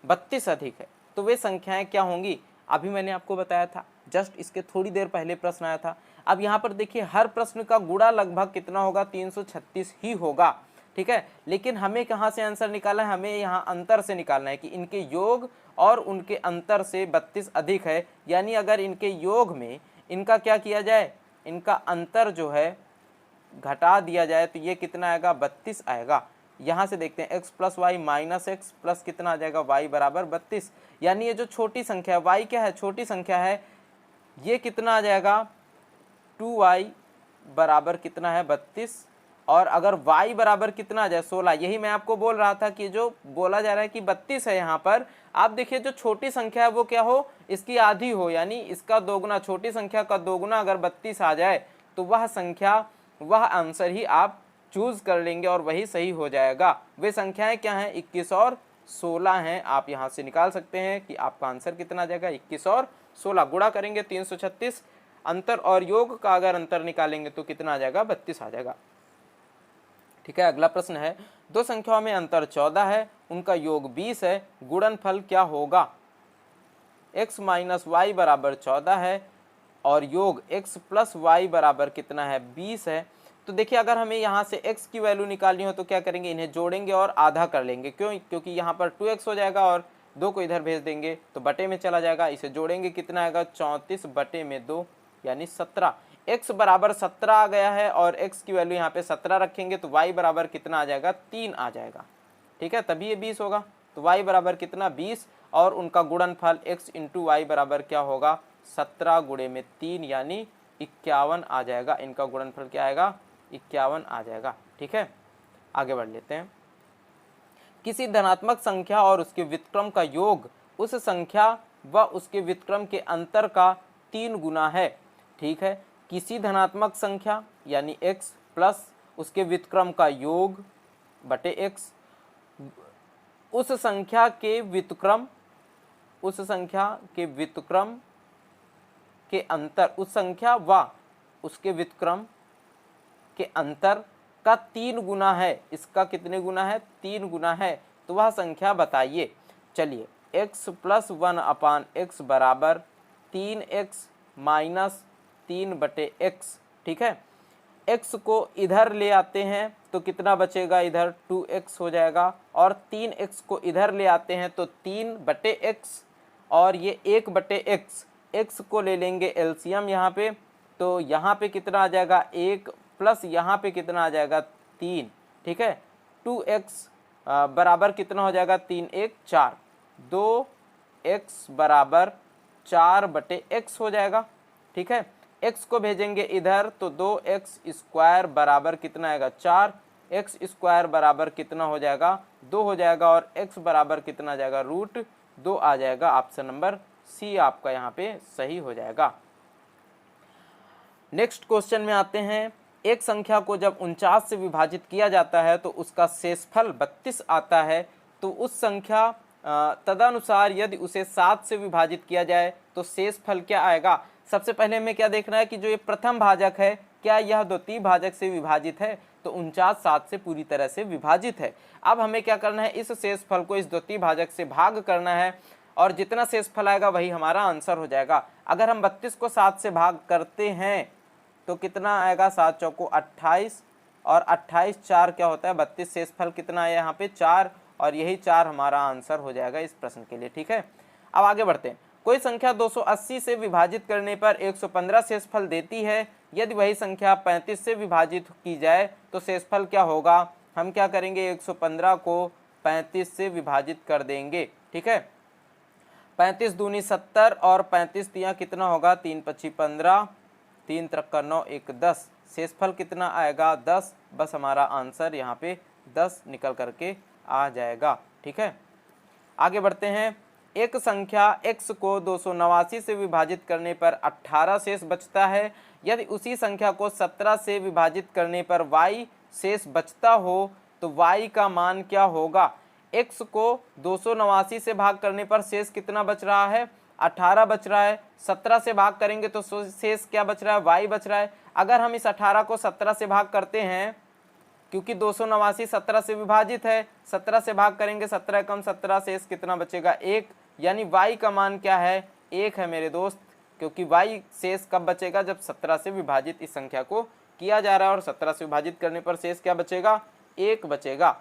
32 अधिक है तो वे संख्याएं क्या होंगी। अभी मैंने आपको बताया था, जस्ट इसके थोड़ी देर पहले प्रश्न आया था। अब यहाँ पर देखिए, हर प्रश्न का गुणा लगभग कितना होगा, 336 ही होगा। ठीक है। लेकिन हमें कहाँ से आंसर निकालना है, हमें यहाँ अंतर से निकालना है कि इनके योग और उनके अंतर से 32 अधिक है। यानी अगर इनके योग में इनका क्या किया जाए, इनका अंतर जो है घटा दिया जाए तो ये कितना आएगा, 32 आएगा। यहाँ से देखते हैं x plus y minus x plus कितना आ जाएगा, y बराबर 32। यानी ये जो छोटी संख्या है, y क्या है, छोटी संख्या है, ये कितना आ जाएगा 2y बराबर कितना है 32। और अगर y बराबर कितना आ जाए 16, यही मैं आपको बोल रहा था कि जो बोला जा रहा है कि 32 है यहाँ पर, आप देखिए जो छोटी संख्या है वो क्या हो, इसकी आधी हो, यानी इसका दोगुना, छोटी संख्या का दोगुना अगर 32 आ जाए तो वह संख्या, वह आंसर ही आप चूज कर लेंगे और वही सही हो जाएगा। वे संख्याएं क्या हैं, 21 और 16 हैं। आप यहाँ से निकाल सकते हैं कि आपका आंसर कितना आ जाएगा, 21 और 16 गुणा करेंगे 336, अंतर और योग का अगर अंतर निकालेंगे तो कितना आ जाएगा, 32 आ जाएगा। ठीक है। अगला प्रश्न है, दो संख्याओं में अंतर 14 है, उनका योग 20 है, गुणनफल क्या होगा। x माइनस वाई बराबर 14 है और योग x प्लस वाई बराबर कितना है, 20 है। तो देखिए अगर हमें यहाँ से x की वैल्यू निकालनी हो तो क्या करेंगे, इन्हें जोड़ेंगे और आधा कर लेंगे। क्यों, क्योंकि यहाँ पर 2x हो जाएगा और 2 को इधर भेज देंगे तो बटे में चला जाएगा। इसे जोड़ेंगे कितना आएगा, 34 बटे में 2 यानी 17। x बराबर 17 आ गया है और x की वैल्यू यहाँ पे 17 रखेंगे तो y बराबर कितना आ जाएगा, 3 आ जाएगा। ठीक है, तभी ये 20 होगा। तो y बराबर कितना, 20, और उनका गुणनफल x इंटू वाई बराबर क्या होगा, 17 गुणे में 3 यानी 51 आ जाएगा। इनका गुणनफल क्या आएगा, 51 आ जाएगा। ठीक है, आगे बढ़ लेते हैं। किसी धनात्मक संख्या और उसके व्युत्क्रम का योग उस संख्या व उसके व्युत्क्रम के अंतर का 3 गुना है। ठीक है, किसी धनात्मक संख्या यानी x प्लस उसके व्युत्क्रम का योग बटे x, उस संख्या के व्युत्क्रम, उस संख्या के व्युत्क्रम के अंतर, उस संख्या व उसके व्युत्क्रम के अंतर का 3 गुना है। इसका कितने गुना है, 3 गुना है। तो वह संख्या बताइए। चलिए, x प्लस 1 अपान एक्स बराबर 3x माइनस 3 बटे x। ठीक है, x को इधर ले आते हैं तो कितना बचेगा, इधर 2x हो जाएगा, और 3x को इधर ले आते हैं तो 3 बटे x, और ये 1 बटे x, x को ले लेंगे एलसीएम यहाँ पे, तो यहाँ पे कितना आ जाएगा 1 प्लस यहाँ पे कितना आ जाएगा 3। ठीक है, 2x बराबर कितना हो जाएगा, 3 1 4, 2x बराबर 4 बटे x हो जाएगा। ठीक है, x को भेजेंगे इधर तो 2x स्क्वायर बराबर कितना आएगा 4, x स्क्वायर बराबर कितना हो जाएगा 2 हो जाएगा, और x बराबर कितना आ जाएगा √2 आ जाएगा। ऑप्शन नंबर सी आपका यहाँ पे सही हो जाएगा। नेक्स्ट क्वेश्चन में आते हैं। एक संख्या को जब 49 से विभाजित किया जाता है तो उसका शेषफल 32 आता है, तो उस संख्या तदनुसार यदि उसे 7 से विभाजित किया जाए तो शेषफल क्या आएगा। सबसे पहले हमें क्या देखना है कि जो ये प्रथम भाजक है क्या यह द्वितीय भाजक से विभाजित है, तो 49 7 से पूरी तरह से विभाजित है। अब हमें क्या करना है, इस शेषफल को इस द्वितीय भाजक से भाग करना है और जितना शेषफल आएगा वही हमारा आंसर हो जाएगा। अगर हम 32 को 7 से भाग करते हैं तो कितना आएगा, 7 चौको 28, और 28 4 क्या होता है 32, शेषफल कितना है यहाँ पे 4, और यही 4 हमारा आंसर हो जाएगा इस प्रश्न के लिए। ठीक है, अब आगे बढ़ते हैं। कोई संख्या 280 से विभाजित करने पर 115 शेषफल देती है, यदि वही संख्या 35 से विभाजित की जाए तो शेषफल क्या होगा। हम क्या करेंगे, 115 को 35 से विभाजित कर देंगे। ठीक है, 35 दूनी 70 और 35 तिया कितना होगा, 3 पच्ची 15, 3 त्रिक 9 1 10, शेषफल कितना आएगा 10। बस हमारा आंसर यहाँ पे 10 निकल करके आ जाएगा। ठीक है, आगे बढ़ते हैं। एक संख्या x को 289 से विभाजित करने पर 18 शेष बचता है, यदि उसी संख्या को 17 से विभाजित करने पर y शेष बचता हो तो y का मान क्या होगा। x को 289 से भाग करने पर शेष कितना बच रहा है, 18 बच रहा है। 17 से भाग करेंगे तो शेष क्या बच रहा है, y बच रहा है। अगर हम इस 18 को 17 से भाग करते हैं, क्योंकि 289 17 से विभाजित है, 17 से भाग करेंगे, 17 कम 17, शेष कितना बचेगा 1, यानी y का मान क्या है 1 है मेरे दोस्त। क्योंकि y शेष कब बचेगा, जब 17 से विभाजित इस संख्या को किया जा रहा है, और 17 से विभाजित करने पर शेष क्या बचेगा 1 बचेगा।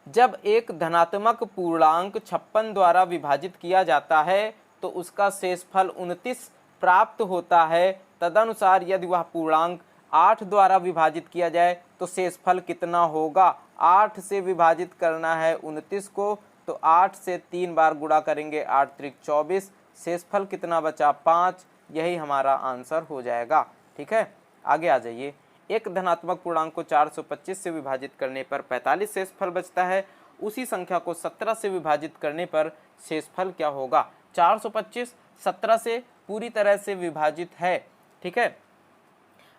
जब एक धनात्मक पूर्णांक 56 द्वारा विभाजित किया जाता है तो उसका शेषफल 29 प्राप्त होता है। तदनुसार यदि वह पूर्णांक 8 द्वारा विभाजित किया जाए तो शेषफल कितना होगा। 8 से विभाजित करना है 29 को, तो 8 से 3 बार गुणा करेंगे, 8 त्रिक 24, शेषफल कितना बचा 5। यही हमारा आंसर हो जाएगा। ठीक है, आगे आ जाइए। एक धनात्मक पूर्णांक को 425 से विभाजित करने पर 45 शेषफल बचता है। उसी संख्या को 17 से विभाजित करने पर शेषफल क्या होगा। 425 17 से पूरी तरह से विभाजित है। ठीक है,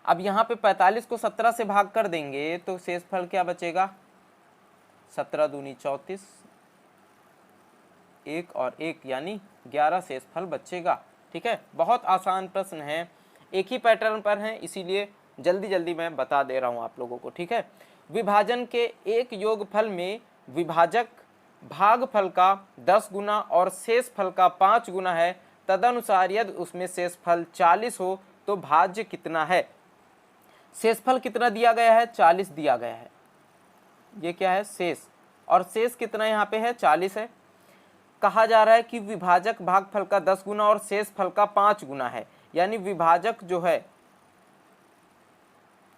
अब यहाँ पे 45 को 17 से भाग कर देंगे तो शेषफल क्या बचेगा, 17 दूनी 34, 1 और 1 यानी 11 शेषफल बचेगा। ठीक है, बहुत आसान प्रश्न है, एक ही पैटर्न पर है, इसीलिए जल्दी जल्दी मैं बता दे रहा हूँ आप लोगों को। ठीक है, विभाजन के एक योगफल में विभाजक भागफल का 10 गुना और शेषफल का 5 गुना है। तदनुसार यदि उसमें शेषफल 40 हो तो भाज्य कितना है। शेषफल कितना दिया गया है, 40 दिया गया है। ये क्या है, शेष, और शेष कितना यहाँ पे है, 40 है। कहा जा रहा है कि विभाजक भागफल का 10 गुना और शेषफल का 5 गुना है, यानी विभाजक जो है,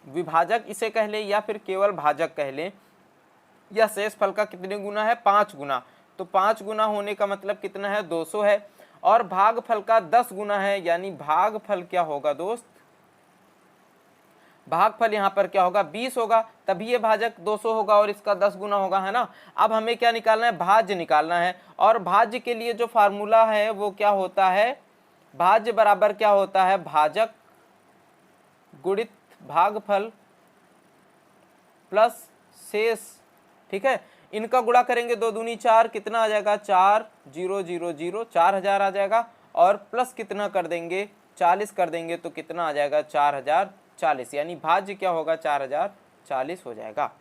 विभाजक इसे कह ले या फिर केवल भाजक कह ले, या शेषफल का कितने गुना है, 5 गुना। तो 5 गुना होने का मतलब कितना है, 200 है। और भागफल का 10 गुना है, यानी भागफल क्या होगा दोस्त, भागफल यहाँ पर क्या होगा, 20 होगा, तभी ये भाजक 200 होगा और इसका 10 गुना होगा, है ना। अब हमें क्या निकालना है, भाज्य निकालना है। और भाज्य के लिए जो फार्मूला है वो क्या होता है, भाज्य बराबर क्या होता है, भाजक गुणित भागफल प्लस शेष। ठीक है, इनका गुणा करेंगे, 2 दूनी 4, कितना आ जाएगा, 4 0 0 0, 4000 आ जाएगा। और प्लस कितना कर देंगे, 40 कर देंगे तो कितना आ जाएगा, 4040, यानी भाज्य क्या होगा, 4040 हो जाएगा।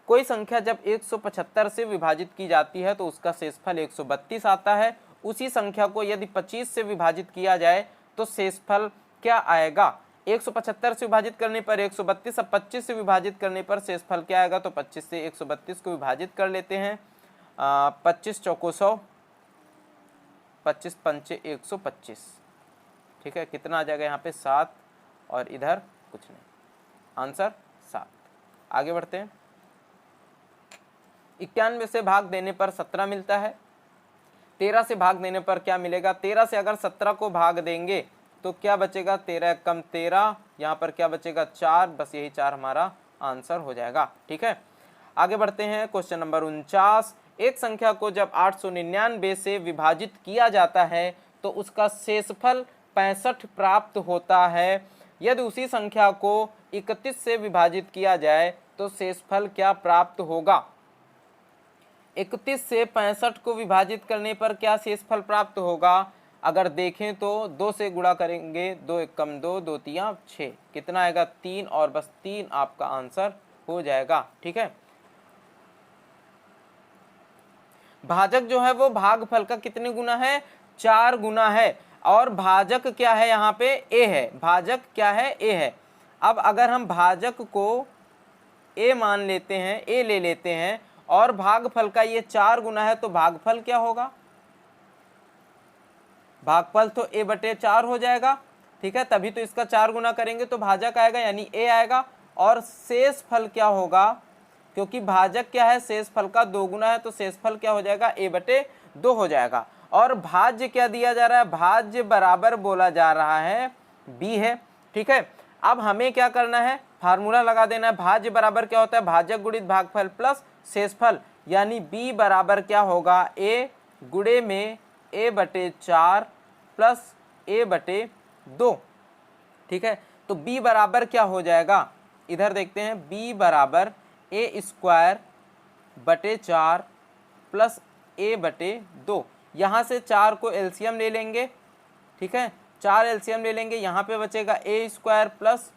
कोई संख्या जब 175 से विभाजित की जाती है तो उसका शेषफल 132 आता है। उसी संख्या को यदि 25 से विभाजित किया जाए तो शेषफल क्या आएगा। 175 से विभाजित करने पर 132, अब 25 से विभाजित करने पर शेषफल क्या आएगा, तो 25 से 132 को विभाजित कर लेते हैं। 25 चौको 100, 25 पंचे 125। ठीक है, कितना आ जाएगा यहाँ पे, 7, और इधर कुछ नहीं, आंसर 7। आगे बढ़ते हैं। 91 से भाग देने पर 17 मिलता है। 13 से भाग देने पर क्या मिलेगा, 13 से अगर 17 को भाग देंगे तो क्या बचेगा, 13 कम 13, यहाँ पर क्या बचेगा, 4, बस यही 4 हमारा आंसर हो जाएगा। ठीक है, आगे बढ़ते हैं। Question number 49। एक संख्या को जब 899 से विभाजित किया जाता है तो उसका शेषफल 65 प्राप्त होता है। यदि उसी संख्या को 31 से विभाजित किया जाए तो शेषफल क्या प्राप्त होगा। 31 से 65 को विभाजित करने पर क्या शेषफल प्राप्त होगा। अगर देखें तो 2 से गुणा करेंगे, 2 एक कम 2, 2 तियां 6, कितना आएगा, 3, और बस 3 आपका आंसर हो जाएगा। ठीक है, भाजक जो है वो भागफल का कितने गुना है, 4 गुना है। और भाजक क्या है, यहाँ पे a है, भाजक क्या है, a है। अब अगर हम भाजक को a मान लेते हैं, a ले लेते हैं, और भागफल का ये 4 गुना है, तो भागफल क्या होगा, भागफल तो a बटे 4 हो जाएगा। ठीक है, तभी तो इसका 4 गुना करेंगे तो भाजक आएगा, यानी a आएगा। और शेषफल क्या होगा, क्योंकि भाजक क्या है, शेषफल का 2 गुना है, तो शेषफल क्या हो जाएगा, a बटे 2 हो जाएगा। और भाज्य क्या दिया जा रहा है, भाज्य बराबर बोला जा रहा है b है। ठीक है, अब हमें क्या करना है, फार्मूला लगा देना है। भाज्य बराबर क्या होता है, भाजक गुणित भागफल प्लस शेषफल, यानी b बराबर क्या होगा, a गुणे में a बटे 4 प्लस a बटे 2। ठीक है, तो b बराबर क्या हो जाएगा, इधर देखते हैं, b बराबर a स्क्वायर बटे 4 प्लस a बटे 2। यहाँ से 4 को एलसीएम ले लेंगे। ठीक है, 4 एलसीएम ले लेंगे, यहाँ पे बचेगा a स्क्वायर प्लस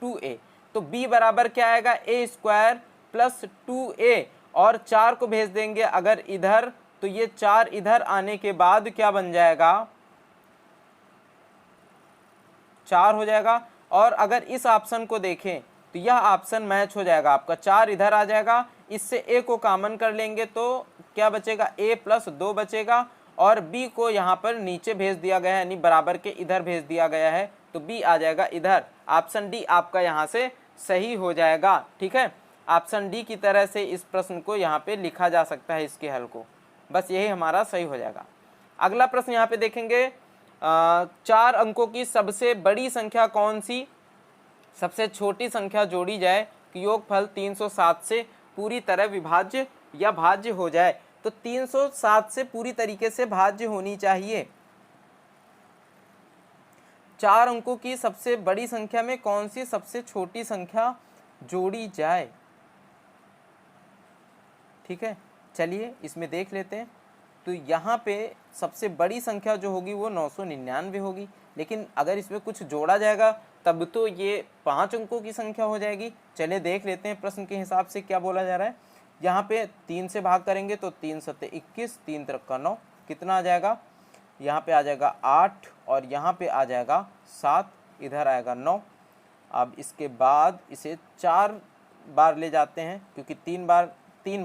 2a। तो b बराबर क्या आएगा, a स्क्वायर प्लस 2a, और 4 को भेज देंगे अगर इधर, तो ये 4 इधर आने के बाद क्या बन जाएगा, 4 हो जाएगा। और अगर इस ऑप्शन को देखें तो यह ऑप्शन मैच हो जाएगा आपका। 4 इधर आ जाएगा, इससे a को कॉमन कर लेंगे तो क्या बचेगा, a प्लस 2 बचेगा, और b को यहाँ पर नीचे भेज दिया गया है, यानी बराबर के इधर भेज दिया गया है, तो b आ जाएगा इधर। ऑप्शन डी आपका यहाँ से सही हो जाएगा। ठीक है, ऑप्शन डी की तरह से इस प्रश्न को यहाँ पे लिखा जा सकता है, इसके हल को, बस यही हमारा सही हो जाएगा। अगला प्रश्न यहाँ पे देखेंगे, 4 अंकों की सबसे बड़ी संख्या कौन सी सबसे छोटी संख्या जोड़ी जाए कि योगफल 307 से पूरी तरह विभाज्य या भाज्य हो जाए। तो 307 से पूरी तरीके से भाज्य होनी चाहिए। 4 अंकों की सबसे बड़ी संख्या में कौन सी सबसे छोटी संख्या जोड़ी जाए। ठीक है, चलिए इसमें देख लेते हैं। तो यहाँ पे सबसे बड़ी संख्या जो होगी वो 999 होगी, लेकिन अगर इसमें कुछ जोड़ा जाएगा तब तो ये 5 अंकों की संख्या हो जाएगी। चलिए देख लेते हैं प्रश्न के हिसाब से क्या बोला जा रहा है। यहाँ पे 3 से भाग करेंगे तो 3 सत्ते 21, 3 त्रिका 9, कितना आ जाएगा, यहाँ पे आ जाएगा 8 और यहाँ पे आ जाएगा 7, इधर आएगा 9। अब इसके बाद इसे 4 बार ले जाते हैं, क्योंकि 3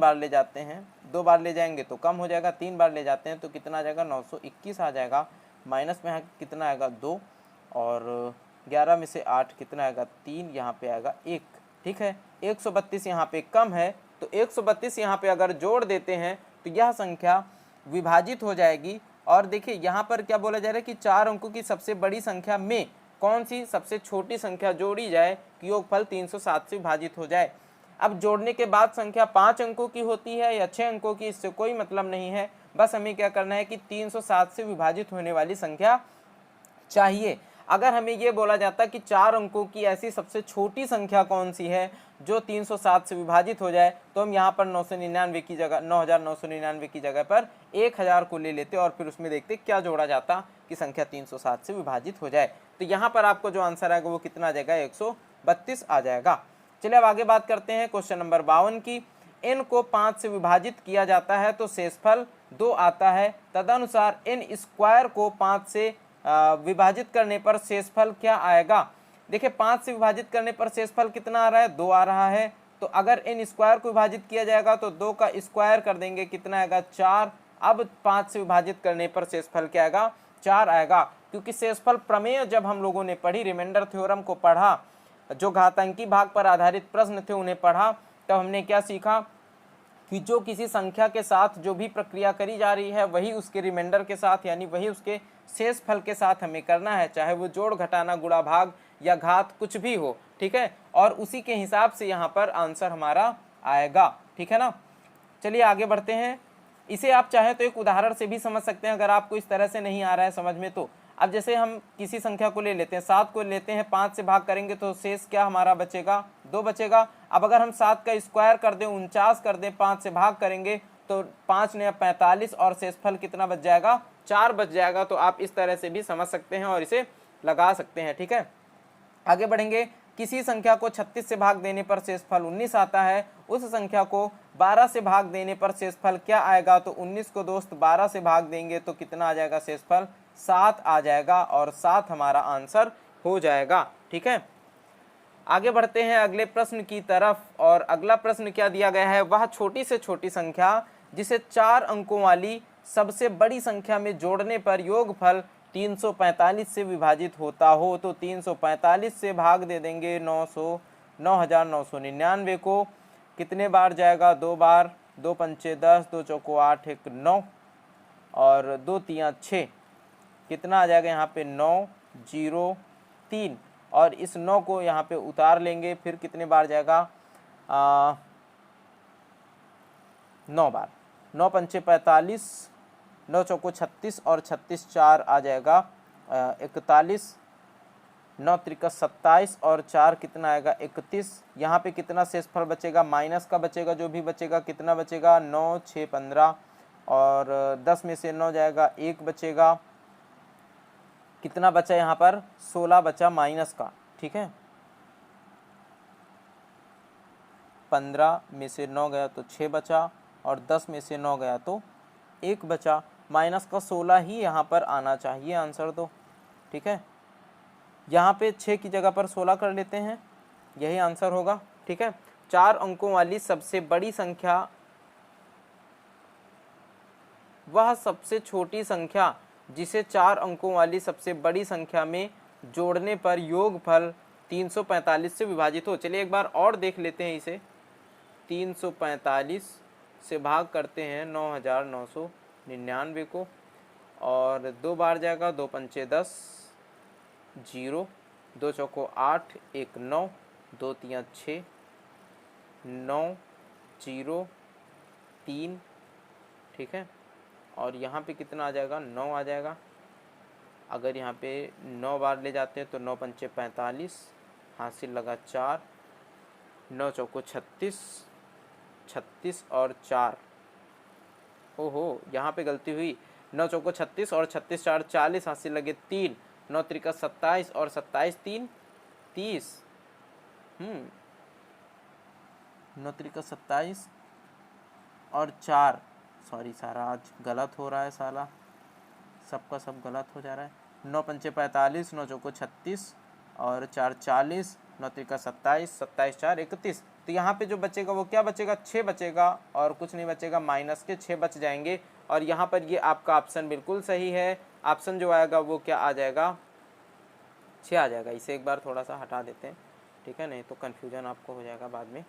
बार ले जाते हैं, 2 बार ले जाएंगे तो कम हो जाएगा, 3 बार ले जाते हैं तो कितना आ जाएगा, 921 आ जाएगा। माइनस में कितना आएगा, 2, और 11 में से 8 कितना आएगा, 3, यहाँ पे आएगा 1। ठीक है, 132 यहाँ पे कम है, तो 132 यहाँ पे अगर जोड़ देते हैं तो यह संख्या विभाजित हो जाएगी। और देखिए यहाँ पर क्या बोला जा रहा है कि 4 अंकों की सबसे बड़ी संख्या में कौन सी सबसे छोटी संख्या जोड़ी जाए कि योगफल 307 से विभाजित हो जाए। अब जोड़ने के बाद संख्या 5 अंकों की होती है या 6 अंकों की, इससे कोई मतलब नहीं है, बस हमें क्या करना है कि 307 से विभाजित होने वाली संख्या चाहिए। अगर हमें ये बोला जाता कि 4 अंकों की ऐसी सबसे छोटी संख्या कौन सी है जो 307 से विभाजित हो जाए, तो हम यहाँ पर 999 की जगह 9999 की जगह पर 1000 को ले लेते और फिर उसमें देखते क्या जोड़ा जाता कि संख्या 307 से विभाजित हो जाए। तो यहाँ पर आपको जो आंसर आएगा वो कितना आ जाएगा, 132 आ जाएगा। चलिए अब आगे बात करते हैं क्वेश्चन नंबर 52 की। n को 5 से विभाजित किया जाता है तो शेषफल 2 आता है, तदनुसार n स्क्वायर को 5 से विभाजित करने पर शेषफल क्या आएगा। देखिए 5 से विभाजित करने पर शेषफल कितना आ रहा है, 2 आ रहा है। तो अगर n स्क्वायर को विभाजित किया जाएगा तो 2 का स्क्वायर कर देंगे, कितना आएगा, 4। अब 5 से विभाजित करने पर शेषफल क्या आएगा, 4 आएगा। क्योंकि शेषफल प्रमेय जब हम लोगों ने पढ़ी, रिमाइंडर थ्योरम को पढ़ा, जो घातांकी भाग पर आधारित प्रश्न थे उन्हें पढ़ा, तब हमने क्या सीखा कि जो किसी संख्या के साथ जो भी प्रक्रिया करी जा रही है वही उसके रिमाइंडर के साथ, यानी वही उसके शेषफल के साथ हमें करना है, चाहे वो जोड़, घटाना, गुणा, भाग या घात कुछ भी हो। ठीक है, और उसी के हिसाब से यहाँ पर आंसर हमारा आएगा। ठीक है ना, चलिए आगे बढ़ते हैं। इसे आप चाहे तो एक उदाहरण से भी समझ सकते हैं, अगर आपको इस तरह से नहीं आ रहा है समझ में तो। अब जैसे हम किसी संख्या को ले लेते हैं, 7 को लेते हैं, 5 से भाग करेंगे तो शेष क्या हमारा बचेगा, 2 बचेगा। अब अगर हम 7 का स्क्वायर कर दें, 49 कर दें, 5 से भाग करेंगे तो 5 ने 45 और शेषफल कितना बच जाएगा, 4 बच जाएगा। तो आप इस तरह से भी समझ सकते हैं और इसे लगा सकते हैं। ठीक है, आगे बढ़ेंगे। किसी संख्या को 36 से भाग देने पर शेषफल 19 आता है, उस संख्या को 12 से भाग देने पर शेषफल क्या आएगा। तो 19 को दोस्त 12 से भाग देंगे तो कितना आ जाएगा, शेषफल 7 आ जाएगा और 7 हमारा आंसर हो जाएगा। ठीक है, आगे बढ़ते हैं अगले प्रश्न की तरफ। और अगला प्रश्न क्या दिया गया है, वह छोटी से छोटी संख्या जिसे 4 अंकों वाली सबसे बड़ी संख्या में जोड़ने पर योगफल 345 से विभाजित होता हो। तो 345 से भाग दे देंगे 9999 को, कितने बार जाएगा, 2 बार, 2 पंचे 10, 2 चौको 8, 1 9 और 2 तियां 6, कितना आ जाएगा यहाँ पे 903। और इस 9 को यहाँ पे उतार लेंगे, फिर कितने बार जाएगा, 9 बार, 9 पंचे 45, 9 चौको 36 और 36 4 आ जाएगा 41, 9 त्रिका 27 और 4 कितना आएगा, 31। यहाँ पे कितना शेषफल बचेगा, माइनस का बचेगा, जो भी बचेगा कितना बचेगा, 9 6 15 और 10 में से 9 जाएगा, 1 बचेगा, कितना बचा यहाँ पर, 16 बचा माइनस का। ठीक है, 15 में से 9 गया तो 6 बचा और 10 में से 9 गया तो 1 बचा। माइनस का 16 ही यहाँ पर आना चाहिए आंसर तो। ठीक है, यहाँ पे 6 की जगह पर 16 कर लेते हैं यही आंसर होगा। ठीक है, 4 अंकों वाली सबसे बड़ी संख्या वह सबसे छोटी संख्या जिसे 4 अंकों वाली सबसे बड़ी संख्या में जोड़ने पर योगफल 345 से विभाजित हो। चलिए एक बार और देख लेते हैं इसे। 345 से भाग करते हैं 9999 को, और 2 बार जाएगा, 2 पंचे 10, 0, 2 चौको 8, 1 9, 2 तियाँ 6, 9 0 3। ठीक है, और यहाँ पे कितना आ जाएगा, 9 आ जाएगा। अगर यहाँ पे 9 बार ले जाते हैं तो 9 पंचे 45, हासिल लगा 4, 9 चौको 36, 36 और 4, ओहो यहाँ पे गलती हुई, 9 चौको 36 और 36 4 40, हासिल लगे 3, 9 त्रिका 27 और 27 3 30। 9 त्रिका 27 और 4, सॉरी सारा आज गलत हो रहा है, साला सबका सब गलत हो जा रहा है। 9 पंचे 45, 9 चौको 36 और 4 40, 9 त्रिका 27, 27 4 31। तो यहाँ पे जो बचेगा वो क्या बचेगा, 6 बचेगा और कुछ नहीं बचेगा, माइनस के 6 बच जाएंगे। और यहाँ पर ये आपका ऑप्शन बिल्कुल सही है। ऑप्शन जो आएगा वो क्या आ जाएगा, 6 आ जाएगा। इसे एक बार थोड़ा सा हटा देते हैं, ठीक है, नहीं तो कन्फ्यूजन आपको हो जाएगा बाद में।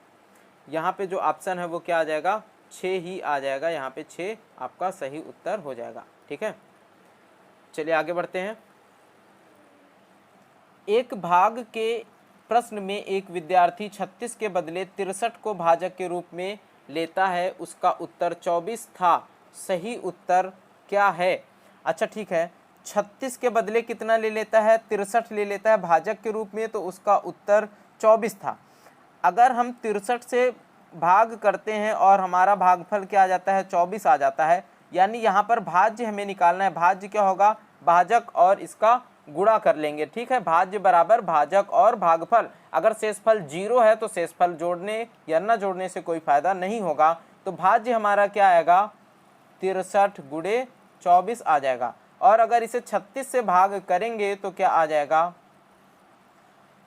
यहाँ पे जो ऑप्शन है वो क्या आ जाएगा, 6 ही आ जाएगा। यहाँ पे 6 आपका सही उत्तर हो जाएगा। ठीक है, चलिए आगे बढ़ते हैं। एक भाग के प्रश्न में एक विद्यार्थी 36 के बदले 63 को भाजक के रूप में लेता है, उसका उत्तर 24 था, सही उत्तर क्या है। अच्छा ठीक है, 36 के बदले कितना ले लेता है, 63 ले लेता है भाजक के रूप में, तो उसका उत्तर 24 था। अगर हम 63 से भाग करते हैं और हमारा भागफल क्या आ जाता है, 24 आ जाता है, यानी यहाँ पर भाज्य हमें निकालना है। भाज्य क्या होगा, भाजक और इसका गुणा कर लेंगे। ठीक है, भाज्य बराबर भाजक और भागफल। अगर शेषफल 0 है तो शेषफल जोड़ने या न जोड़ने से कोई फायदा नहीं होगा। तो भाज्य हमारा क्या आएगा, 63 गुणे 24 आ जाएगा। और अगर इसे 36 से भाग करेंगे तो क्या आ जाएगा,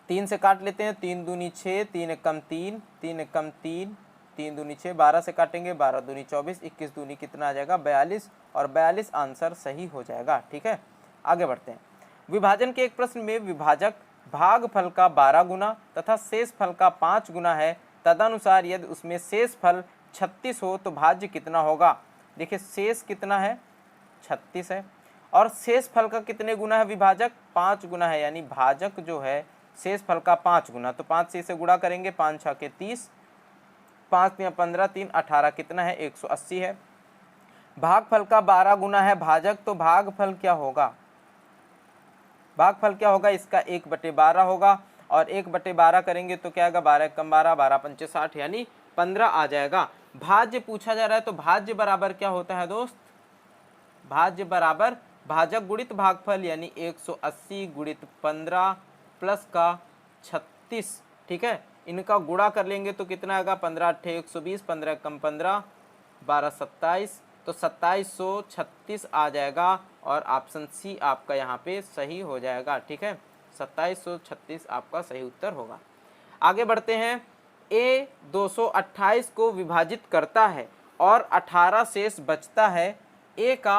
3 से काट लेते हैं, 3 दूनी 6, 3 एकम 3, 3 एकम 3, 3 दूनी 6, 12 से काटेंगे, 12 दूनी 24, 21 दूनी कितना आ जाएगा, 42, और 42 आंसर सही हो जाएगा। ठीक है, आगे बढ़ते हैं। विभाजन के एक प्रश्न में विभाजक भागफल का 12 गुना तथा शेष फल का 5 गुना है, तदनुसार यदि उसमें शेष फल 36 हो तो भाज्य कितना होगा। देखिए शेष कितना है, 36 है, और शेष फल का कितने गुना है, विभाजक 5 गुना है, यानी भाजक जो है शेष फल का 5 गुना। तो 5 से इसे गुणा करेंगे, 5 6 के 30, 5 3 15, 3 18 कितना है, 180 है। भागफल का 12 गुना है भाजक, तो भागफल क्या होगा, भागफल क्या होगा, इसका 1/12 होगा, और 1/12 करेंगे तो क्या आएगा, 12 कम 12, 12 पंचे 60, यानी 15 आ जाएगा। भाज्य पूछा जा रहा है तो भाज्य बराबर क्या होता है दोस्त, भाज्य बराबर भाजक गुणित भागफल, यानी 180 गुणित 15 प्लस का 36। ठीक है, इनका गुणा कर लेंगे तो कितना आएगा, 15 8 120, 15 कम 15, 12 27, तो 2736 आ जाएगा, और ऑप्शन सी आपका यहाँ पे सही हो जाएगा। ठीक है, 2736 आपका सही उत्तर होगा। आगे बढ़ते हैं। ए 228 को विभाजित करता है और 18 शेष बचता है। ए का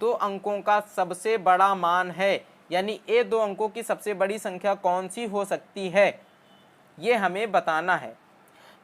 2 अंकों का सबसे बड़ा मान है, यानी ए 2 अंकों की सबसे बड़ी संख्या कौन सी हो सकती है, ये हमें बताना है।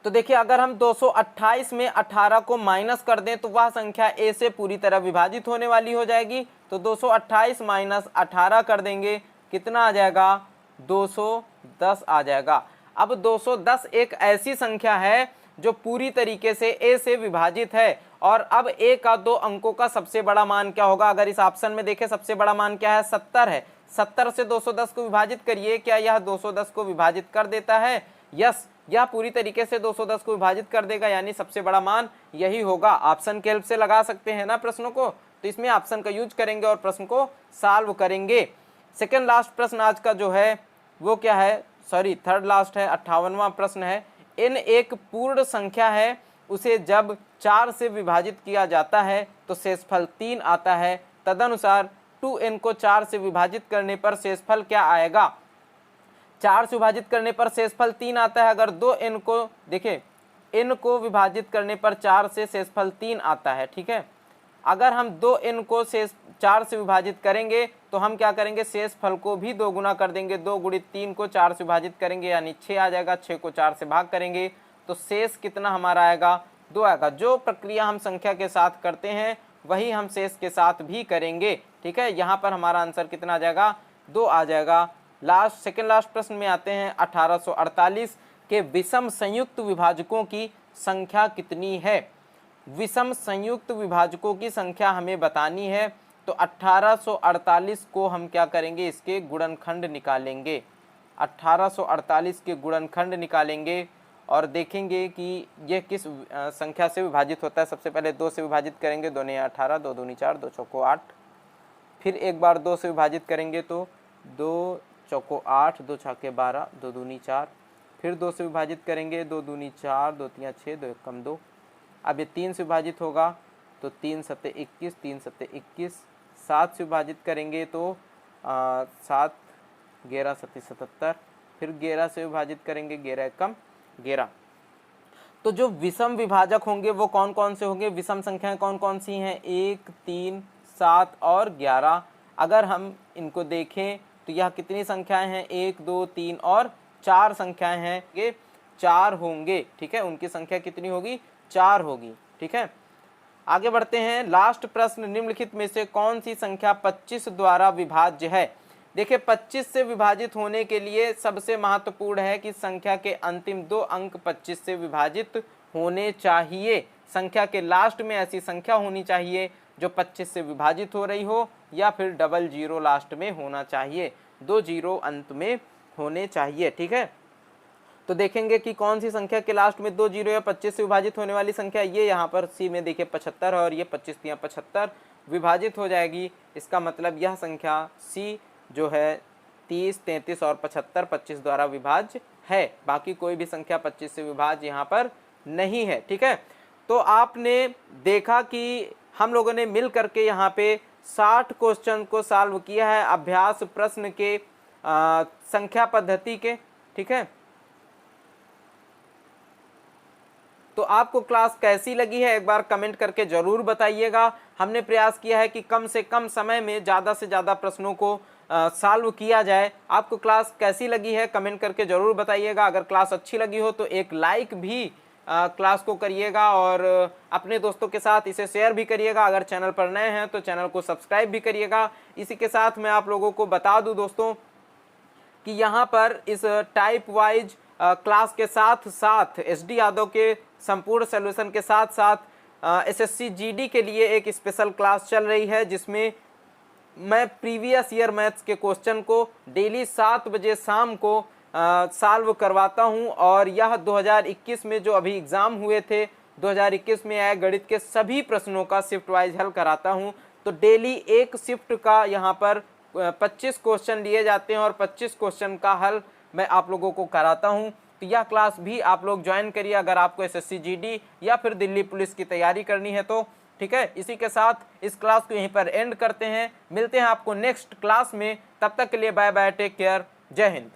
तो देखिए अगर हम 228 में 18 को माइनस कर दें तो वह संख्या ए से पूरी तरह विभाजित होने वाली हो जाएगी। तो 228 माइनस 18 कर देंगे, कितना आ जाएगा, 210 आ जाएगा। अब 210 एक ऐसी संख्या है जो पूरी तरीके से ए से विभाजित है, और अब ए का 2 अंकों का सबसे बड़ा मान क्या होगा। अगर इस ऑप्शन में देखें सबसे बड़ा मान क्या है, 70 है। 70 से 210 को विभाजित करिए, क्या यह 210 को विभाजित कर देता है, यस, यह पूरी तरीके से 210 को विभाजित कर देगा, यानी सबसे बड़ा मान यही होगा। ऑप्शन के हेल्प से लगा सकते हैं ना प्रश्नों को, तो इसमें ऑप्शन का यूज करेंगे और प्रश्न को सॉल्व करेंगे। सेकेंड लास्ट प्रश्न आज का जो है वो क्या है, सॉरी थर्ड लास्ट है, 58वां प्रश्न है। n एक पूर्ण संख्या है, उसे जब 4 से विभाजित किया जाता है तो शेषफल 3 आता है, तदनुसार 2n को 4 से विभाजित करने पर शेषफल क्या आएगा। 4 से विभाजित करने पर शेषफल 3 आता है। अगर 2n को देखिए, n को विभाजित करने पर 4 से शेषफल 3 आता है, ठीक है। अगर हम 2n को 4 से विभाजित करेंगे तो हम क्या करेंगे, शेषफल को भी 2 गुना कर देंगे। 2 गुणित 3 को 4 से विभाजित करेंगे यानी 6 आ जाएगा। 6 को 4 से भाग करेंगे तो शेष कितना हमारा आएगा, 2 आएगा। जो प्रक्रिया हम संख्या के साथ करते हैं वही हम शेष के साथ भी करेंगे, ठीक है। यहाँ पर हमारा आंसर कितना आ जाएगा, 2 आ जाएगा। सेकंड लास्ट प्रश्न में आते हैं। 1848 के विषम संयुक्त विभाजकों की संख्या कितनी है। विषम संयुक्त विभाजकों की संख्या हमें बतानी है, तो 1848 को हम क्या करेंगे, इसके गुणनखंड निकालेंगे। 1848 के गुणनखंड निकालेंगे और देखेंगे कि यह किस संख्या से विभाजित होता है। सबसे पहले 2 से विभाजित करेंगे, 2 ने 18, 2 दूनी 4, 2 चौको 8। फिर एक बार 2 से विभाजित करेंगे तो 2 चौको 8, 2 छक्के 12, 2 दूनी 4। फिर 2 से विभाजित करेंगे, 2 दूनी 4, 2 तियां 6, 2 एकम 2। अब ये 3 से विभाजित होगा तो 3 सत्ते 21, 3 सत्ते 21। 7 से विभाजित करेंगे तो 7, 11 सत्ते 77। फिर 11 से विभाजित करेंगे, 11 एकम 11। तो जो विषम विभाजक होंगे वो कौन कौन से होंगे, विषम संख्याएं कौन कौन सी हैं, 1, 3, 7 और 11। अगर हम इनको देखें तो यह कितनी संख्याएं हैं, 1, 2, 3 और 4 संख्याएं हैं। ये 4 होंगे, ठीक है। उनकी संख्या कितनी होगी, 4 होगी, ठीक है। आगे बढ़ते हैं। लास्ट प्रश्न, निम्नलिखित में से कौन सी संख्या 25 द्वारा विभाज्य है। देखिए 25 से विभाजित होने के लिए सबसे महत्वपूर्ण है कि संख्या के अंतिम 2 अंक 25 से विभाजित होने चाहिए। संख्या के लास्ट में ऐसी संख्या होनी चाहिए जो 25 से विभाजित हो रही हो, या फिर डबल जीरो लास्ट में होना चाहिए, 2 जीरो अंत में होने चाहिए, ठीक है। तो देखेंगे कि कौन सी संख्या के लास्ट में 2 जीरो या 25 से विभाजित होने वाली संख्या, ये यहाँ पर सी में देखिए 75 और ये 25 या 75 विभाजित हो जाएगी। इसका मतलब यह संख्या सी जो है 30, 33 और 75 25 द्वारा विभाज्य है। बाकी कोई भी संख्या 25 से विभाज्य यहाँ पर नहीं है, ठीक है। तो आपने देखा कि हम लोगों ने मिल करके यहाँ पे 60 क्वेश्चन को सॉल्व किया है, अभ्यास प्रश्न के संख्या पद्धति के, ठीक है। तो आपको क्लास कैसी लगी है एक बार कमेंट करके जरूर बताइएगा। हमने प्रयास किया है कि कम से कम समय में ज़्यादा से ज़्यादा प्रश्नों को सॉल्व किया जाए। आपको क्लास कैसी लगी है कमेंट करके ज़रूर बताइएगा। अगर क्लास अच्छी लगी हो तो एक लाइक भी क्लास को करिएगा और अपने दोस्तों के साथ इसे शेयर भी करिएगा। अगर चैनल पर नए हैं तो चैनल को सब्सक्राइब भी करिएगा। इसी के साथ मैं आप लोगों को बता दूं दोस्तों कि यहाँ पर इस टाइप वाइज क्लास के साथ साथ SD यादव के संपूर्ण सॉल्यूशन के साथ साथ SSC GD के लिए एक स्पेशल क्लास चल रही है, जिसमें मैं प्रीवियस ईयर मैथ्स के क्वेश्चन को डेली 7 बजे शाम को सॉल्व करवाता हूं। और यह 2021 में जो अभी एग्ज़ाम हुए थे, 2021 में आए गणित के सभी प्रश्नों का शिफ्ट वाइज हल कराता हूं। तो डेली एक शिफ्ट का यहाँ पर 25 क्वेश्चन लिए जाते हैं और 25 क्वेश्चन का हल मैं आप लोगों को कराता हूं। तो यह क्लास भी आप लोग ज्वाइन करिए अगर आपको SSC GD या फिर दिल्ली पुलिस की तैयारी करनी है तो, ठीक है। इसी के साथ इस क्लास को यहीं पर एंड करते हैं। मिलते हैं आपको नेक्स्ट क्लास में, तब तक के लिए बाय बाय, टेक केयर, जय हिंद।